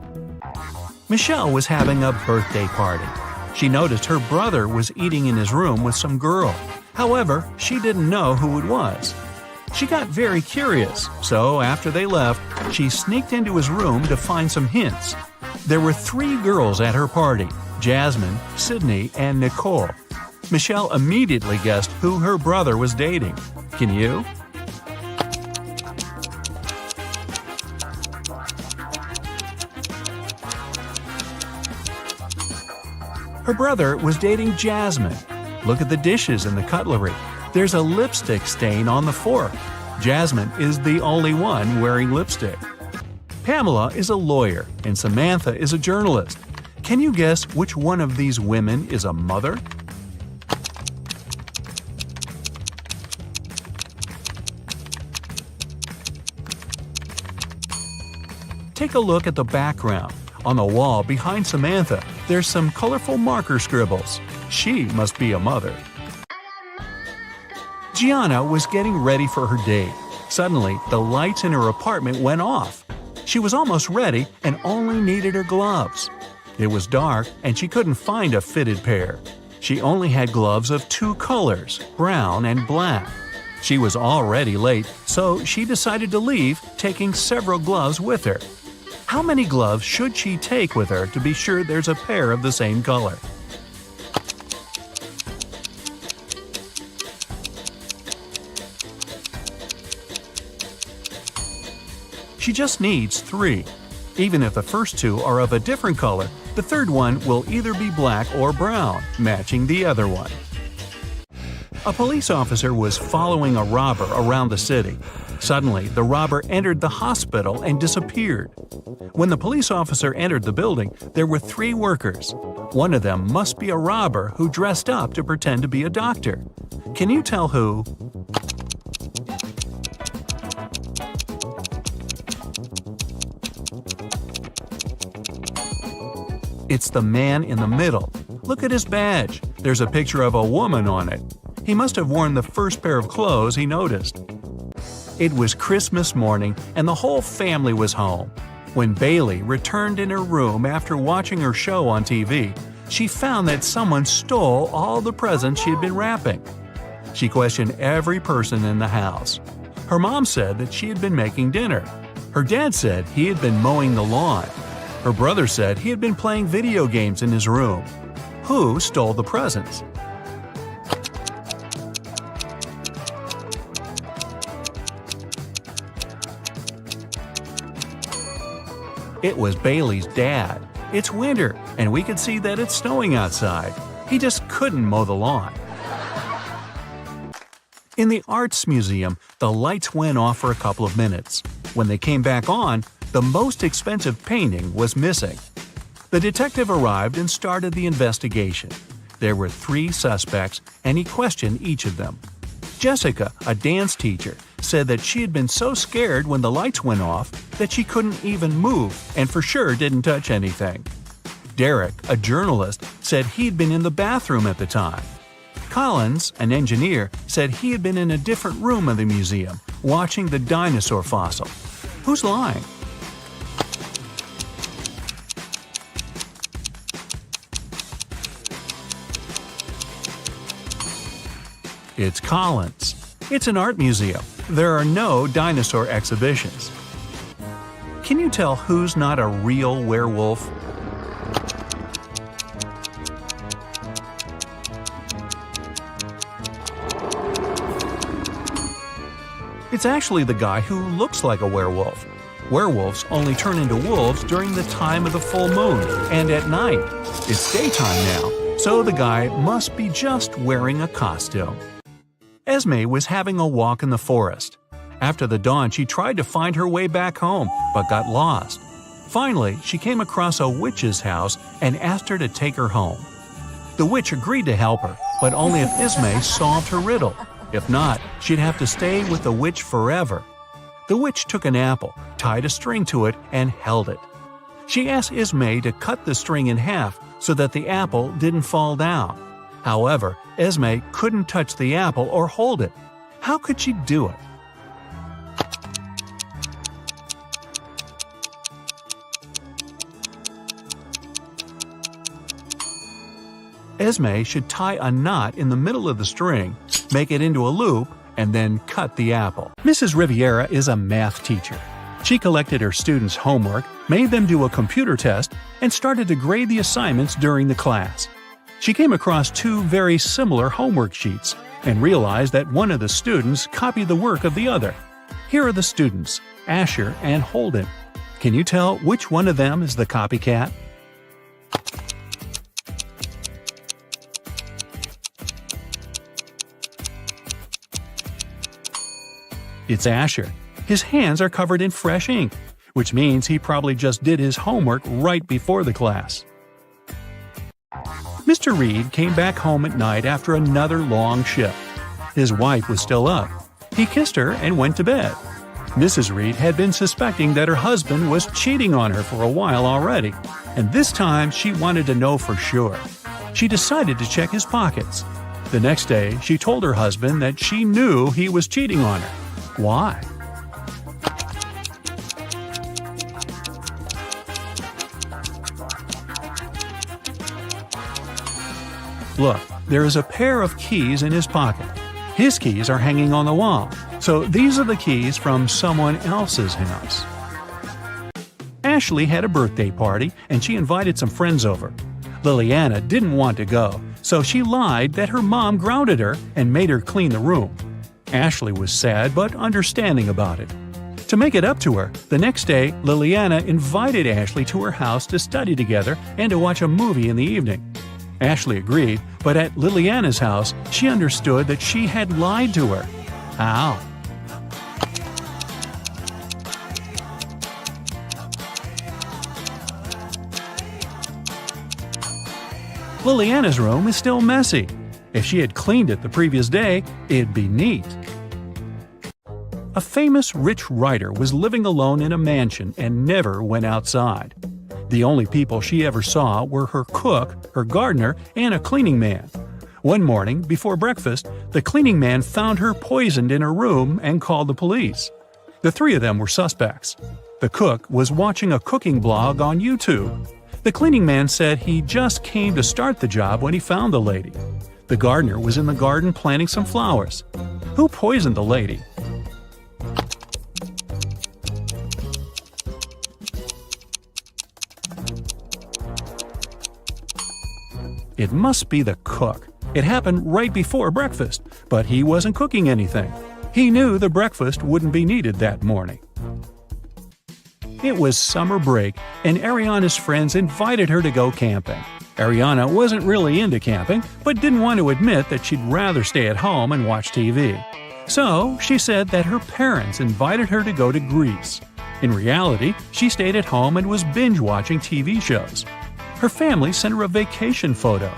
Michelle was having a birthday party. She noticed her brother was eating in his room with some girl. However, she didn't know who it was. She got very curious, so after they left, she sneaked into his room to find some hints. There were 3 girls at her party: Jasmine, Sydney, and Nicole. Michelle immediately guessed who her brother was dating. Can you? Her brother was dating Jasmine. Look at the dishes and the cutlery. There's a lipstick stain on the fork. Jasmine is the only one wearing lipstick. Pamela is a lawyer and Samantha is a journalist. Can you guess which one of these women is a mother? Take a look at the background. On the wall behind Samantha, there's some colorful marker scribbles. She must be a mother. Gianna was getting ready for her date. Suddenly, the lights in her apartment went off. She was almost ready and only needed her gloves. It was dark and she couldn't find a fitted pair. She only had gloves of 2 colors, brown and black. She was already late, so she decided to leave, taking several gloves with her. How many gloves should she take with her to be sure there's a pair of the same color? She just needs 3. Even if the first 2 are of a different color, the third one will either be black or brown, matching the other one. A police officer was following a robber around the city. Suddenly, the robber entered the hospital and disappeared. When the police officer entered the building, there were 3 workers. One of them must be a robber who dressed up to pretend to be a doctor. Can you tell who? It's the man in the middle. Look at his badge. There's a picture of a woman on it. He must have worn the first pair of clothes he noticed. It was Christmas morning and the whole family was home. When Bailey returned in her room after watching her show on TV, she found that someone stole all the presents she had been wrapping. She questioned every person in the house. Her mom said that she had been making dinner. Her dad said he had been mowing the lawn. Her brother said he had been playing video games in his room. Who stole the presents? It was Bailey's dad. It's winter, and we could see that it's snowing outside. He just couldn't mow the lawn. In the Arts Museum, the lights went off for a couple of minutes. When they came back on, the most expensive painting was missing. The detective arrived and started the investigation. There were 3 suspects, and he questioned each of them. Jessica, a dance teacher, said that she had been so scared when the lights went off that she couldn't even move and for sure didn't touch anything. Derek, a journalist, said he'd been in the bathroom at the time. Collins, an engineer, said he had been in a different room of the museum, watching the dinosaur fossil. Who's lying? It's Collins. It's an art museum. There are no dinosaur exhibitions. Can you tell who's not a real werewolf? It's actually the guy who looks like a werewolf. Werewolves only turn into wolves during the time of the full moon and at night. It's daytime now, so the guy must be just wearing a costume. Esme was having a walk in the forest. After the dawn, she tried to find her way back home, but got lost. Finally, she came across a witch's house and asked her to take her home. The witch agreed to help her, but only if Esme solved her riddle. If not, she'd have to stay with the witch forever. The witch took an apple, tied a string to it, and held it. She asked Esme to cut the string in half so that the apple didn't fall down. However, Esme couldn't touch the apple or hold it. How could she do it? Esme should tie a knot in the middle of the string, make it into a loop, and then cut the apple. Mrs. Riviera is a math teacher. She collected her students' homework, made them do a computer test, and started to grade the assignments during the class. She came across 2 very similar homework sheets and realized that one of the students copied the work of the other. Here are the students, Asher and Holden. Can you tell which one of them is the copycat? It's Asher. His hands are covered in fresh ink, which means he probably just did his homework right before the class. Mr. Reed came back home at night after another long shift. His wife was still up. He kissed her and went to bed. Mrs. Reed had been suspecting that her husband was cheating on her for a while already, and this time she wanted to know for sure. She decided to check his pockets. The next day, she told her husband that she knew he was cheating on her. Why? Look, there is a pair of keys in his pocket. His keys are hanging on the wall, so these are the keys from someone else's house. Ashley had a birthday party and she invited some friends over. Liliana didn't want to go, so she lied that her mom grounded her and made her clean the room. Ashley was sad but understanding about it. To make it up to her, the next day, Liliana invited Ashley to her house to study together and to watch a movie in the evening. Ashley agreed, but at Liliana's house, she understood that she had lied to her. How? Liliana's room is still messy. If she had cleaned it the previous day, it'd be neat. A famous rich writer was living alone in a mansion and never went outside. The only people she ever saw were her cook, her gardener, and a cleaning man. One morning, before breakfast, the cleaning man found her poisoned in her room and called the police. The three of them were suspects. The cook was watching a cooking blog on YouTube. The cleaning man said he just came to start the job when he found the lady. The gardener was in the garden planting some flowers. Who poisoned the lady? It must be the cook. It happened right before breakfast, but he wasn't cooking anything. He knew the breakfast wouldn't be needed that morning. It was summer break, and Ariana's friends invited her to go camping. Ariana wasn't really into camping, but didn't want to admit that she'd rather stay at home and watch TV. So she said that her parents invited her to go to Greece. In reality, she stayed at home and was binge-watching TV shows. Her family sent her a vacation photo.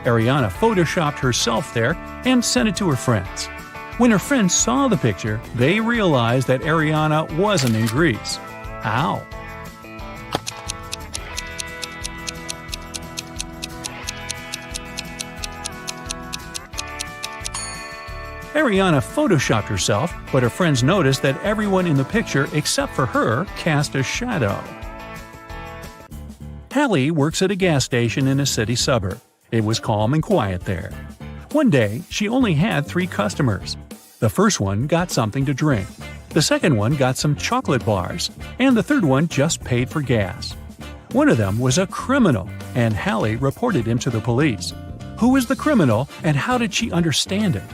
Ariana photoshopped herself there and sent it to her friends. When her friends saw the picture, they realized that Ariana wasn't in Greece. How? Ariana photoshopped herself, but her friends noticed that everyone in the picture except for her cast a shadow. Hallie works at a gas station in a city suburb. It was calm and quiet there. One day, she only had 3 customers. The first one got something to drink. The second one got some chocolate bars, and the third one just paid for gas. One of them was a criminal, and Hallie reported him to the police. Who was the criminal, and how did she understand it?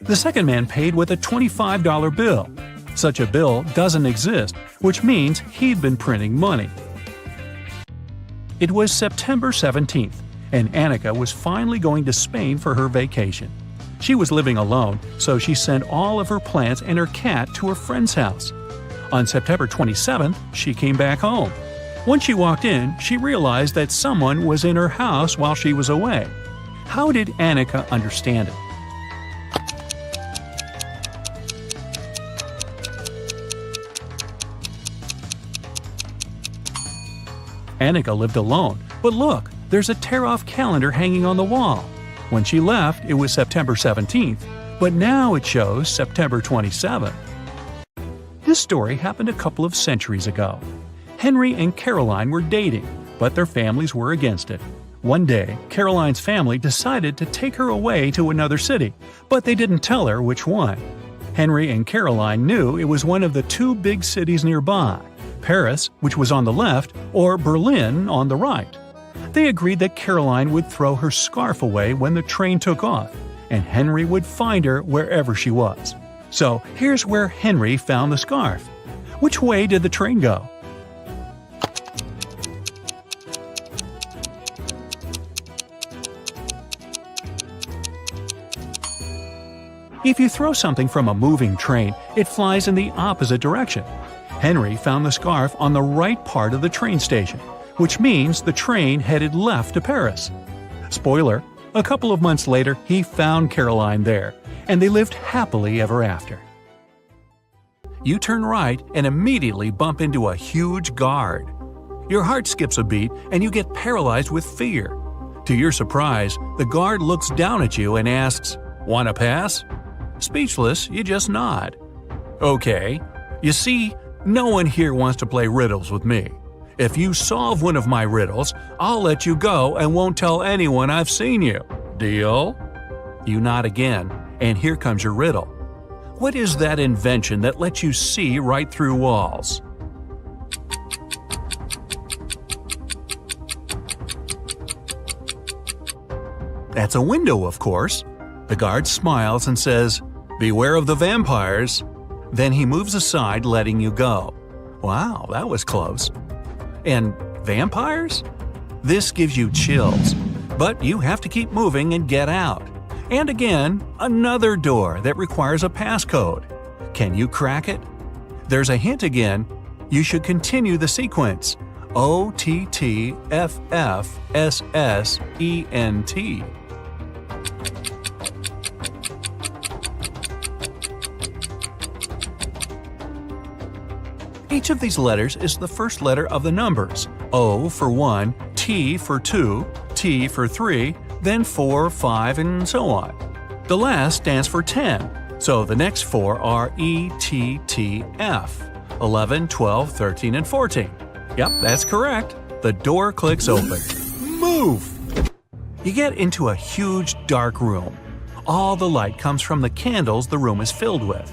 The second man paid with a $25 bill. Such a bill doesn't exist, which means he'd been printing money. It was September 17th, and Annika was finally going to Spain for her vacation. She was living alone, so she sent all of her plants and her cat to her friend's house. On September 27th, she came back home. When she walked in, she realized that someone was in her house while she was away. How did Annika understand it? Annika lived alone, but look, there's a tear-off calendar hanging on the wall. When she left, it was September 17th, but now it shows September 27th. This story happened a couple of centuries ago. Henry and Caroline were dating, but their families were against it. One day, Caroline's family decided to take her away to another city, but they didn't tell her which one. Henry and Caroline knew it was one of the 2 big cities nearby, Paris, which was on the left, or Berlin on the right. They agreed that Caroline would throw her scarf away when the train took off, and Henry would find her wherever she was. So here's where Henry found the scarf. Which way did the train go? If you throw something from a moving train, it flies in the opposite direction. Henry found the scarf on the right part of the train station, which means the train headed left to Paris. Spoiler, a couple of months later he found Caroline there, and they lived happily ever after. You turn right and immediately bump into a huge guard. Your heart skips a beat and you get paralyzed with fear. To your surprise, the guard looks down at you and asks, "Want to pass?" Speechless, you just nod. Okay. You see, no one here wants to play riddles with me. If you solve one of my riddles, I'll let you go and won't tell anyone I've seen you. Deal? You nod again, and here comes your riddle. What is that invention that lets you see right through walls? That's a window, of course. The guard smiles and says, "Beware of the vampires." Then he moves aside, letting you go. Wow, that was close. And vampires? This gives you chills, but you have to keep moving and get out. And again, another door that requires a passcode. Can you crack it? There's a hint again. You should continue the sequence. OTTFFSSENT. Each of these letters is the first letter of the numbers. O for 1, T for 2, T for 3, then 4, 5, and so on. The last stands for 10, so the next 4 are ETTF, 11, 12, 13, and 14. Yep, that's correct. The door clicks open. Move! You get into a huge dark room. All the light comes from the candles the room is filled with.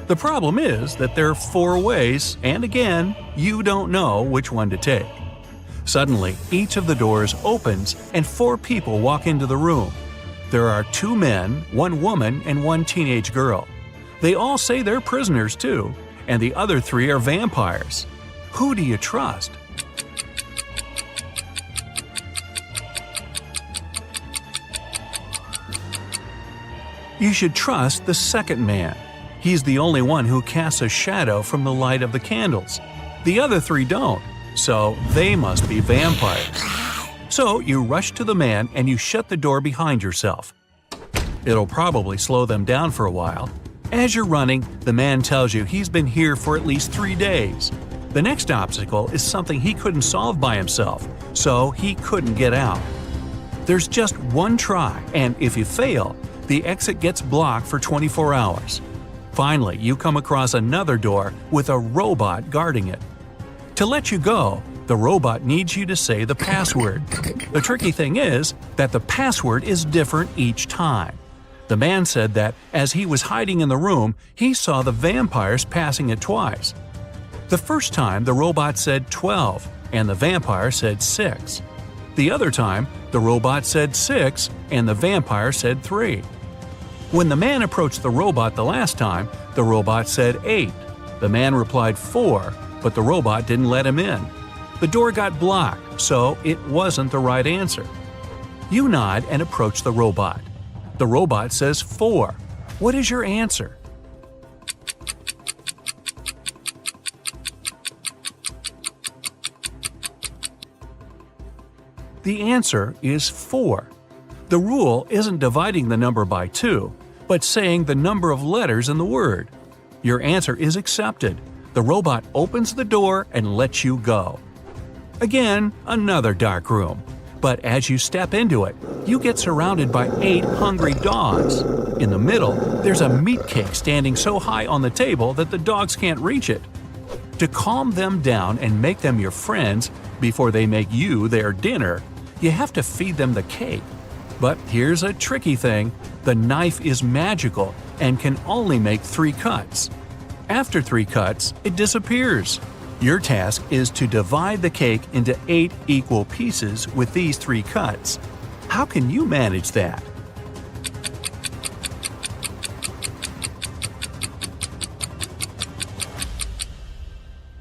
The problem is that there are 4 ways, and again, you don't know which one to take. Suddenly, each of the doors opens and 4 people walk into the room. There are 2 men, 1 woman, and 1 teenage girl. They all say they're prisoners too, and the other 3 are vampires. Who do you trust? You should trust the second man. He's the only one who casts a shadow from the light of the candles. The other 3 don't, so they must be vampires. So you rush to the man and you shut the door behind yourself. It'll probably slow them down for a while. As you're running, the man tells you he's been here for at least 3 days. The next obstacle is something he couldn't solve by himself, so he couldn't get out. There's just one try, and if you fail, the exit gets blocked for 24 hours. Finally, you come across another door with a robot guarding it. To let you go, the robot needs you to say the password. The tricky thing is that the password is different each time. The man said that as he was hiding in the room, he saw the vampires passing it twice. The first time, the robot said 12, and the vampire said 6. The other time, the robot said 6, and the vampire said 3. When the man approached the robot the last time, the robot said 8. The man replied 4, but the robot didn't let him in. The door got blocked, so it wasn't the right answer. You nod and approach the robot. The robot says 4. What is your answer? The answer is 4. The rule isn't dividing the number by 2, but saying the number of letters in the word. Your answer is accepted. The robot opens the door and lets you go. Again, another dark room. But as you step into it, you get surrounded by 8 hungry dogs. In the middle, there's a meat cake standing so high on the table that the dogs can't reach it. To calm them down and make them your friends before they make you their dinner, you have to feed them the cake. But here's a tricky thing. The knife is magical and can only make 3 cuts. After 3 cuts, it disappears. Your task is to divide the cake into 8 equal pieces with these 3 cuts. How can you manage that?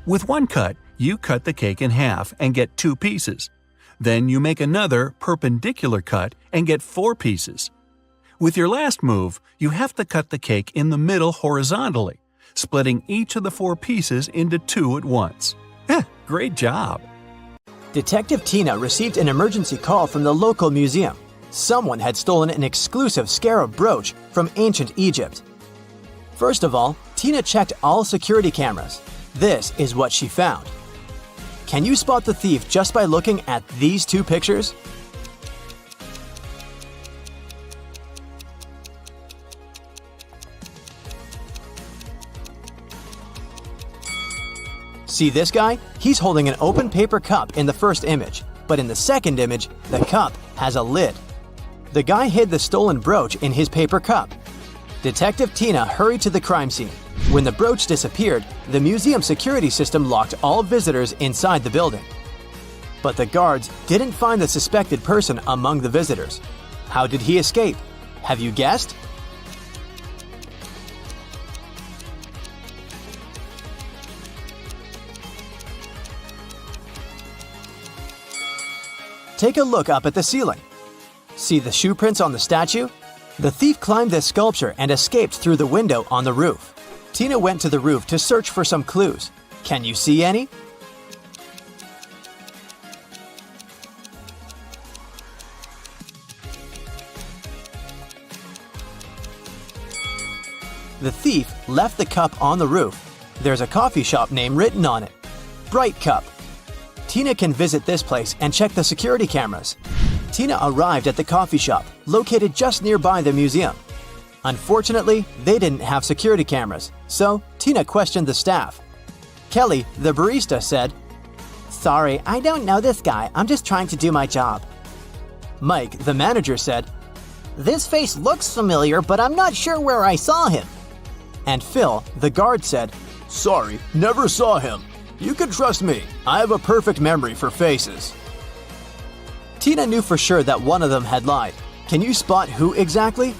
With 1 cut, you cut the cake in half and get 2 pieces. Then you make another perpendicular cut and get 4 pieces. With your last move, you have to cut the cake in the middle horizontally, splitting each of the 4 pieces into 2 at once. Great job! Detective Tina received an emergency call from the local museum. Someone had stolen an exclusive scarab brooch from ancient Egypt. First of all, Tina checked all security cameras. This is what she found. Can you spot the thief just by looking at these 2 pictures? See this guy? He's holding an open paper cup in the first image, but in the second image, the cup has a lid. The guy hid the stolen brooch in his paper cup. Detective Tina hurried to the crime scene. When the brooch disappeared, the museum security system locked all visitors inside the building. But the guards didn't find the suspected person among the visitors. How did he escape? Have you guessed? Take a look up at the ceiling. See the shoe prints on the statue? The thief climbed this sculpture and escaped through the window on the roof. Tina went to the roof to search for some clues. Can you see any? The thief left the cup on the roof. There's a coffee shop name written on it. Bright Cup. Tina can visit this place and check the security cameras. Tina arrived at the coffee shop, located just nearby the museum. Unfortunately, they didn't have security cameras, so Tina questioned the staff. Kelly, the barista, said, "Sorry, I don't know this guy. I'm just trying to do my job." Mike, the manager, said, "This face looks familiar, but I'm not sure where I saw him." And Phil, the guard, said, "Sorry, never saw him. You can trust me. I have a perfect memory for faces." Tina knew for sure that one of them had lied. Can you spot who exactly?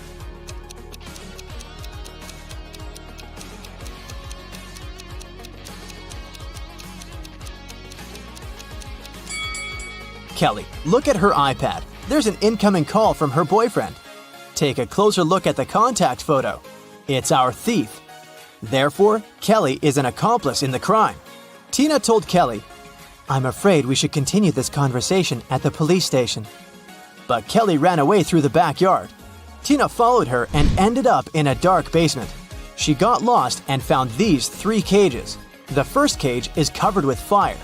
Kelly, look at her iPad. There's an incoming call from her boyfriend. Take a closer look at the contact photo. It's our thief. Therefore, Kelly is an accomplice in the crime. Tina told Kelly, "I'm afraid we should continue this conversation at the police station." But Kelly ran away through the backyard. Tina followed her and ended up in a dark basement. She got lost and found these 3 cages. The first cage is covered with fire.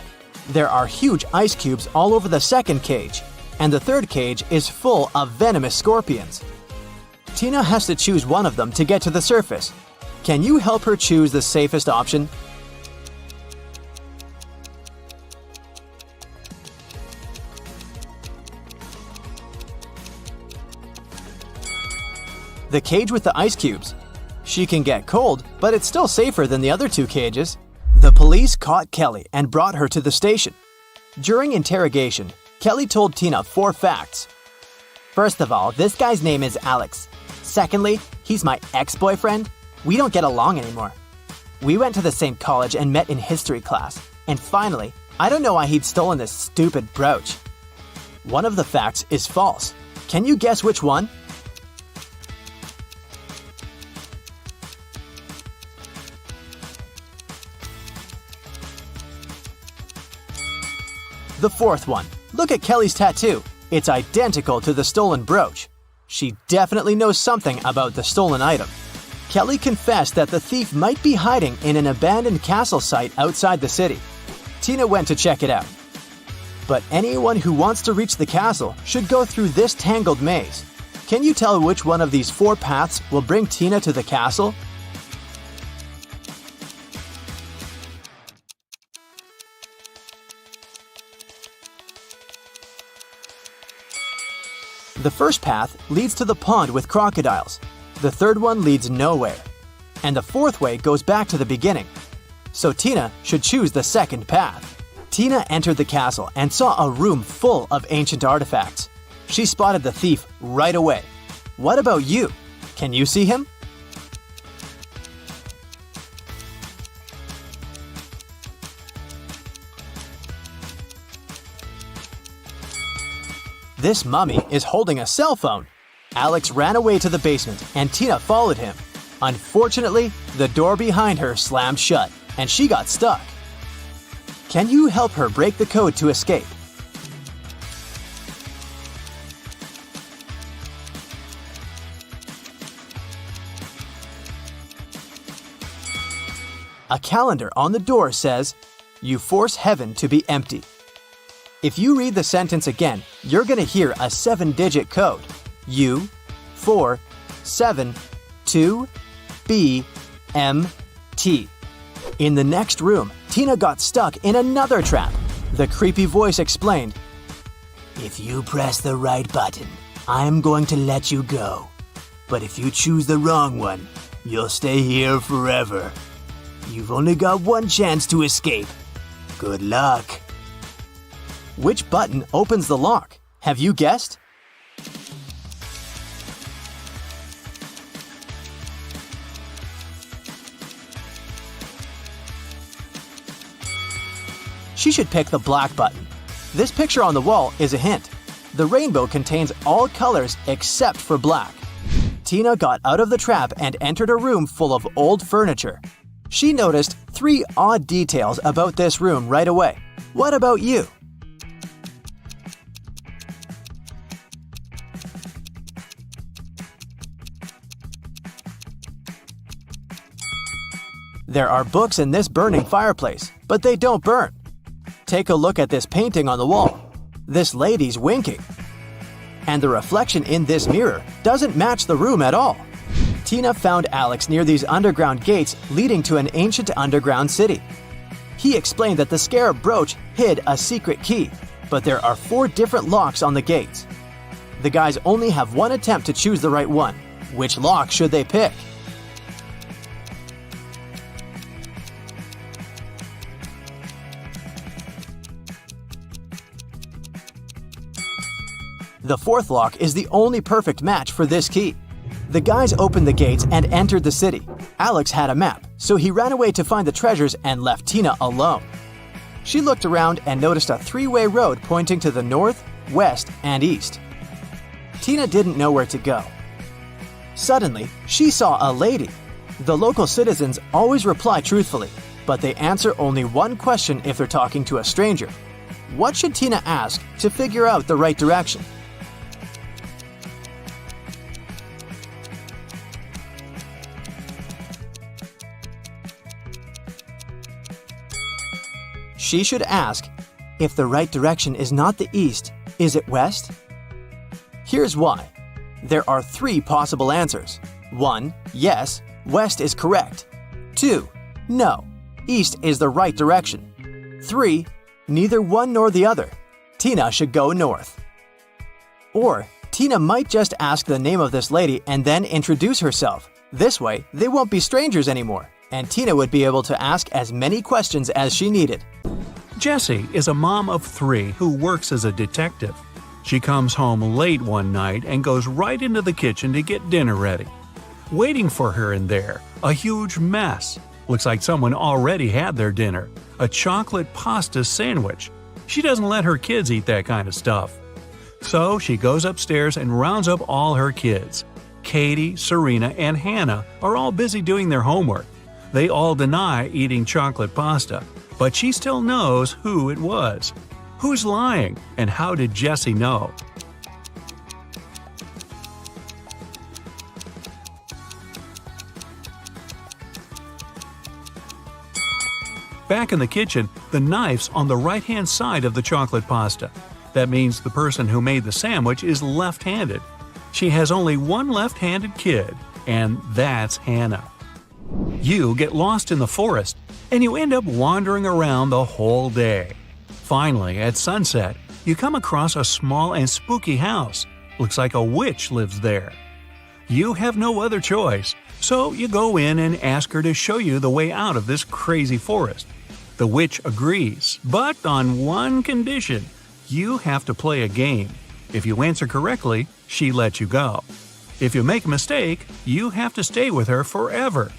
There are huge ice cubes all over the second cage, and the third cage is full of venomous scorpions. Tina has to choose one of them to get to the surface. Can you help her choose the safest option? The cage with the ice cubes. She can get cold, but it's still safer than the other 2 cages. The police caught Kelly and brought her to the station. During interrogation, Kelly told Tina 4 facts. First of all, this guy's name is Alex. Secondly, he's my ex-boyfriend. We don't get along anymore. We went to the same college and met in history class. And finally, I don't know why he'd stolen this stupid brooch. One of the facts is false. Can you guess which one? The 4th one. Look at Kelly's tattoo. It's identical to the stolen brooch. She definitely knows something about the stolen item. Kelly confessed that the thief might be hiding in an abandoned castle site outside the city. Tina went to check it out. But anyone who wants to reach the castle should go through this tangled maze. Can you tell which one of these 4 paths will bring Tina to the castle? The first path leads to the pond with crocodiles. The third one leads nowhere. And the 4th way goes back to the beginning. So Tina should choose the second path. Tina entered the castle and saw a room full of ancient artifacts. She spotted the thief right away. What about you? Can you see him? This mummy is holding a cell phone. Alex ran away to the basement and Tina followed him. Unfortunately, the door behind her slammed shut and she got stuck. Can you help her break the code to escape? A calendar on the door says, "You force heaven to be empty." If you read the sentence again, you're going to hear a 7-digit code. U472BMT. In the next room, Tina got stuck in another trap. The creepy voice explained, "If you press the right button, I'm going to let you go. But if you choose the wrong one, you'll stay here forever. You've only got one chance to escape. Good luck." Which button opens the lock? Have you guessed? she should pick the black button. This picture on the wall is a hint. The rainbow contains all colors except for black. Tina got out of the trap and entered a room full of old furniture. She noticed 3 odd details about this room right away. What about you? There are books in this burning fireplace, but they don't burn. Take a look at this painting on the wall. This lady's winking. And the reflection in this mirror doesn't match the room at all. Tina found Alex near these underground gates leading to an ancient underground city. He explained that the scarab brooch hid a secret key, but there are 4 different locks on the gates. The guys only have one attempt to choose the right one. Which lock should they pick? The 4th lock is the only perfect match for this key. The guys opened the gates and entered the city. Alex had a map, so he ran away to find the treasures and left Tina alone. She looked around and noticed a 3-way road pointing to the north, west, and east. Tina didn't know where to go. Suddenly, she saw a lady. The local citizens always reply truthfully, but they answer only one question if they're talking to a stranger. What should Tina ask to figure out the right direction? She should ask, if the right direction is not the east, is it west? Here's why. There are 3 possible answers. 1. Yes, west is correct. 2. No, east is the right direction. 3. Neither one nor the other. Tina should go north. Or, Tina might just ask the name of this lady and then introduce herself. This way, they won't be strangers anymore, and Tina would be able to ask as many questions as she needed. Jessie is a mom of 3 who works as a detective. She comes home late one night and goes right into the kitchen to get dinner ready. Waiting for her in there, a huge mess. Looks like someone already had their dinner. A chocolate pasta sandwich. She doesn't let her kids eat that kind of stuff. So she goes upstairs and rounds up all her kids. Katie, Serena, and Hannah are all busy doing their homework. They all deny eating chocolate pasta, but she still knows who it was. Who's lying, and how did Jessie know? Back in the kitchen, the knife's on the right-hand side of the chocolate pasta. That means the person who made the sandwich is left-handed. She has only one left-handed kid, and that's Hannah. You get lost in the forest, and you end up wandering around the whole day. Finally, at sunset, you come across a small and spooky house. Looks like a witch lives there. You have no other choice, so you go in and ask her to show you the way out of this crazy forest. The witch agrees, but on one condition. You have to play a game. If you answer correctly, she lets you go. If you make a mistake, you have to stay with her forever.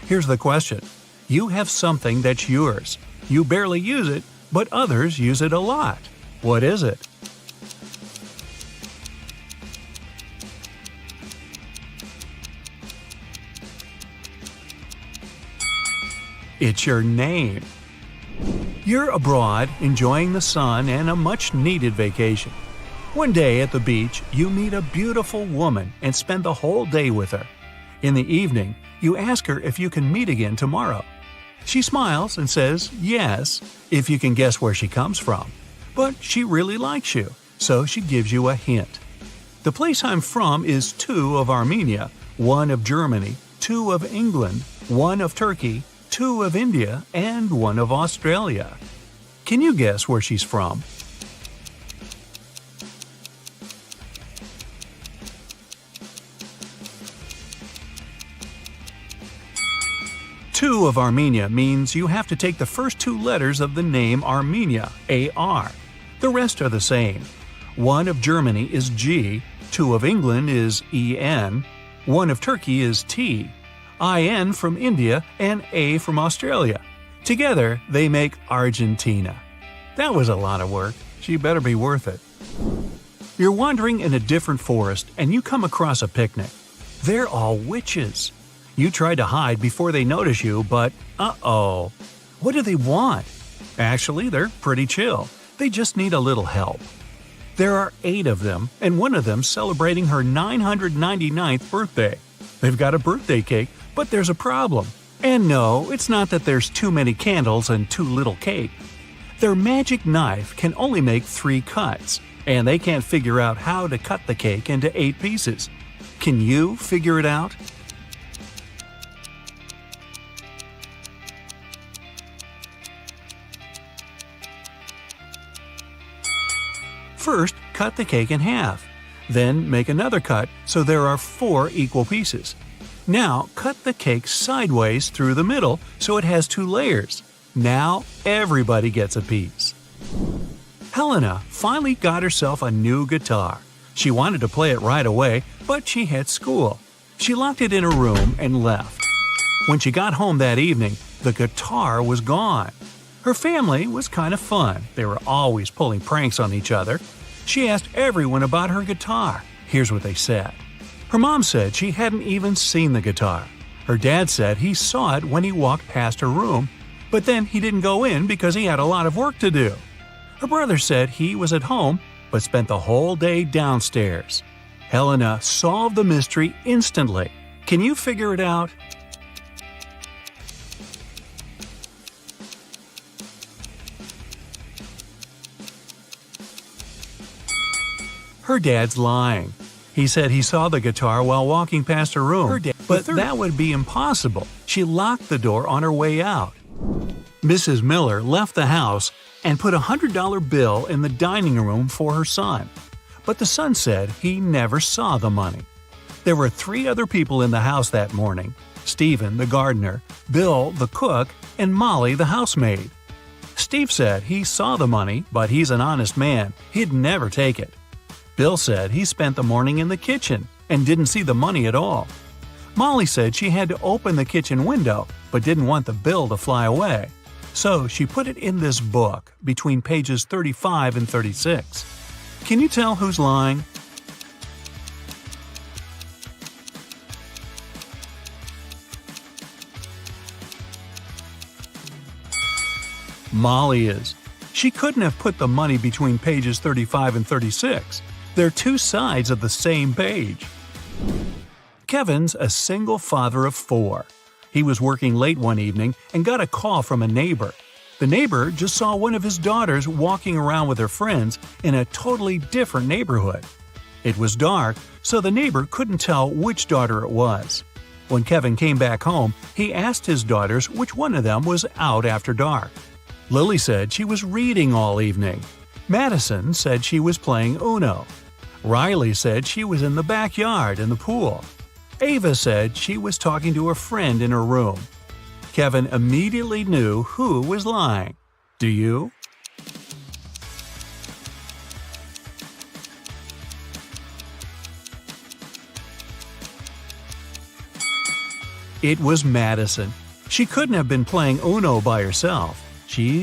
Here's the question. You have something that's yours. You barely use it, but others use it a lot. What is it? It's your name. You're abroad, enjoying the sun and a much-needed vacation. One day at the beach, you meet a beautiful woman and spend the whole day with her. In the evening, you ask her if you can meet again tomorrow. She smiles and says yes, if you can guess where she comes from. But she really likes you, so she gives you a hint. The place I'm from is 2 of Armenia, 1 of Germany, 2 of England, 1 of Turkey, 2 of India, and 1 of Australia. Can you guess where she's from? Two of Armenia means you have to take the first 2 letters of the name Armenia, A-R. The rest are the same. 1 of Germany is G, 2 of England is E-N, 1 of Turkey is T, I-N from India, and A from Australia. Together, they make Argentina. That was a lot of work. She better be worth it. You're wandering in a different forest and you come across a picnic. They're all witches. You try to hide before they notice you, but uh-oh. What do they want? Actually, they're pretty chill. They just need a little help. There are 8 of them, and one of them celebrating her 999th birthday. They've got a birthday cake, but there's a problem. And no, it's not that there's too many candles and too little cake. Their magic knife can only make 3 cuts, and they can't figure out how to cut the cake into 8 pieces. Can you figure it out? First, cut the cake in half. Then make another cut so there are 4 equal pieces. Now, cut the cake sideways through the middle so it has 2 layers. Now, everybody gets a piece. Helena finally got herself a new guitar. She wanted to play it right away, but she had school. She locked it in her room and left. When she got home that evening, the guitar was gone. Her family was kind of fun. They were always pulling pranks on each other. She asked everyone about her guitar. Here's what they said. Her mom said she hadn't even seen the guitar. Her dad said he saw it when he walked past her room, but then he didn't go in because he had a lot of work to do. Her brother said he was at home, but spent the whole day downstairs. Helena solved the mystery instantly. Can you figure it out? Her dad's lying. He said he saw the guitar while walking past her room, but that would be impossible. She locked the door on her way out. Mrs. Miller left the house and put a $100 bill in the dining room for her son. But the son said he never saw the money. There were 3 other people in the house that morning: Stephen, the gardener, Bill, the cook, and Molly, the housemaid. Steve said he saw the money, but he's an honest man. He'd never take it. Bill said he spent the morning in the kitchen and didn't see the money at all. Molly said she had to open the kitchen window, but didn't want the bill to fly away. So she put it in this book between pages 35 and 36. Can you tell who's lying? Molly is. She couldn't have put the money between pages 35 and 36. They're 2 sides of the same page. Kevin's a single father of 4. He was working late one evening and got a call from a neighbor. The neighbor just saw one of his daughters walking around with her friends in a totally different neighborhood. It was dark, so the neighbor couldn't tell which daughter it was. When Kevin came back home, he asked his daughters which one of them was out after dark. Lily said she was reading all evening. Madison said she was playing Uno. Riley said she was in the backyard in the pool. Ava said she was talking to a friend in her room. Kevin immediately knew who was lying. Do you? It was Madison. She couldn't have been playing Uno by herself. She's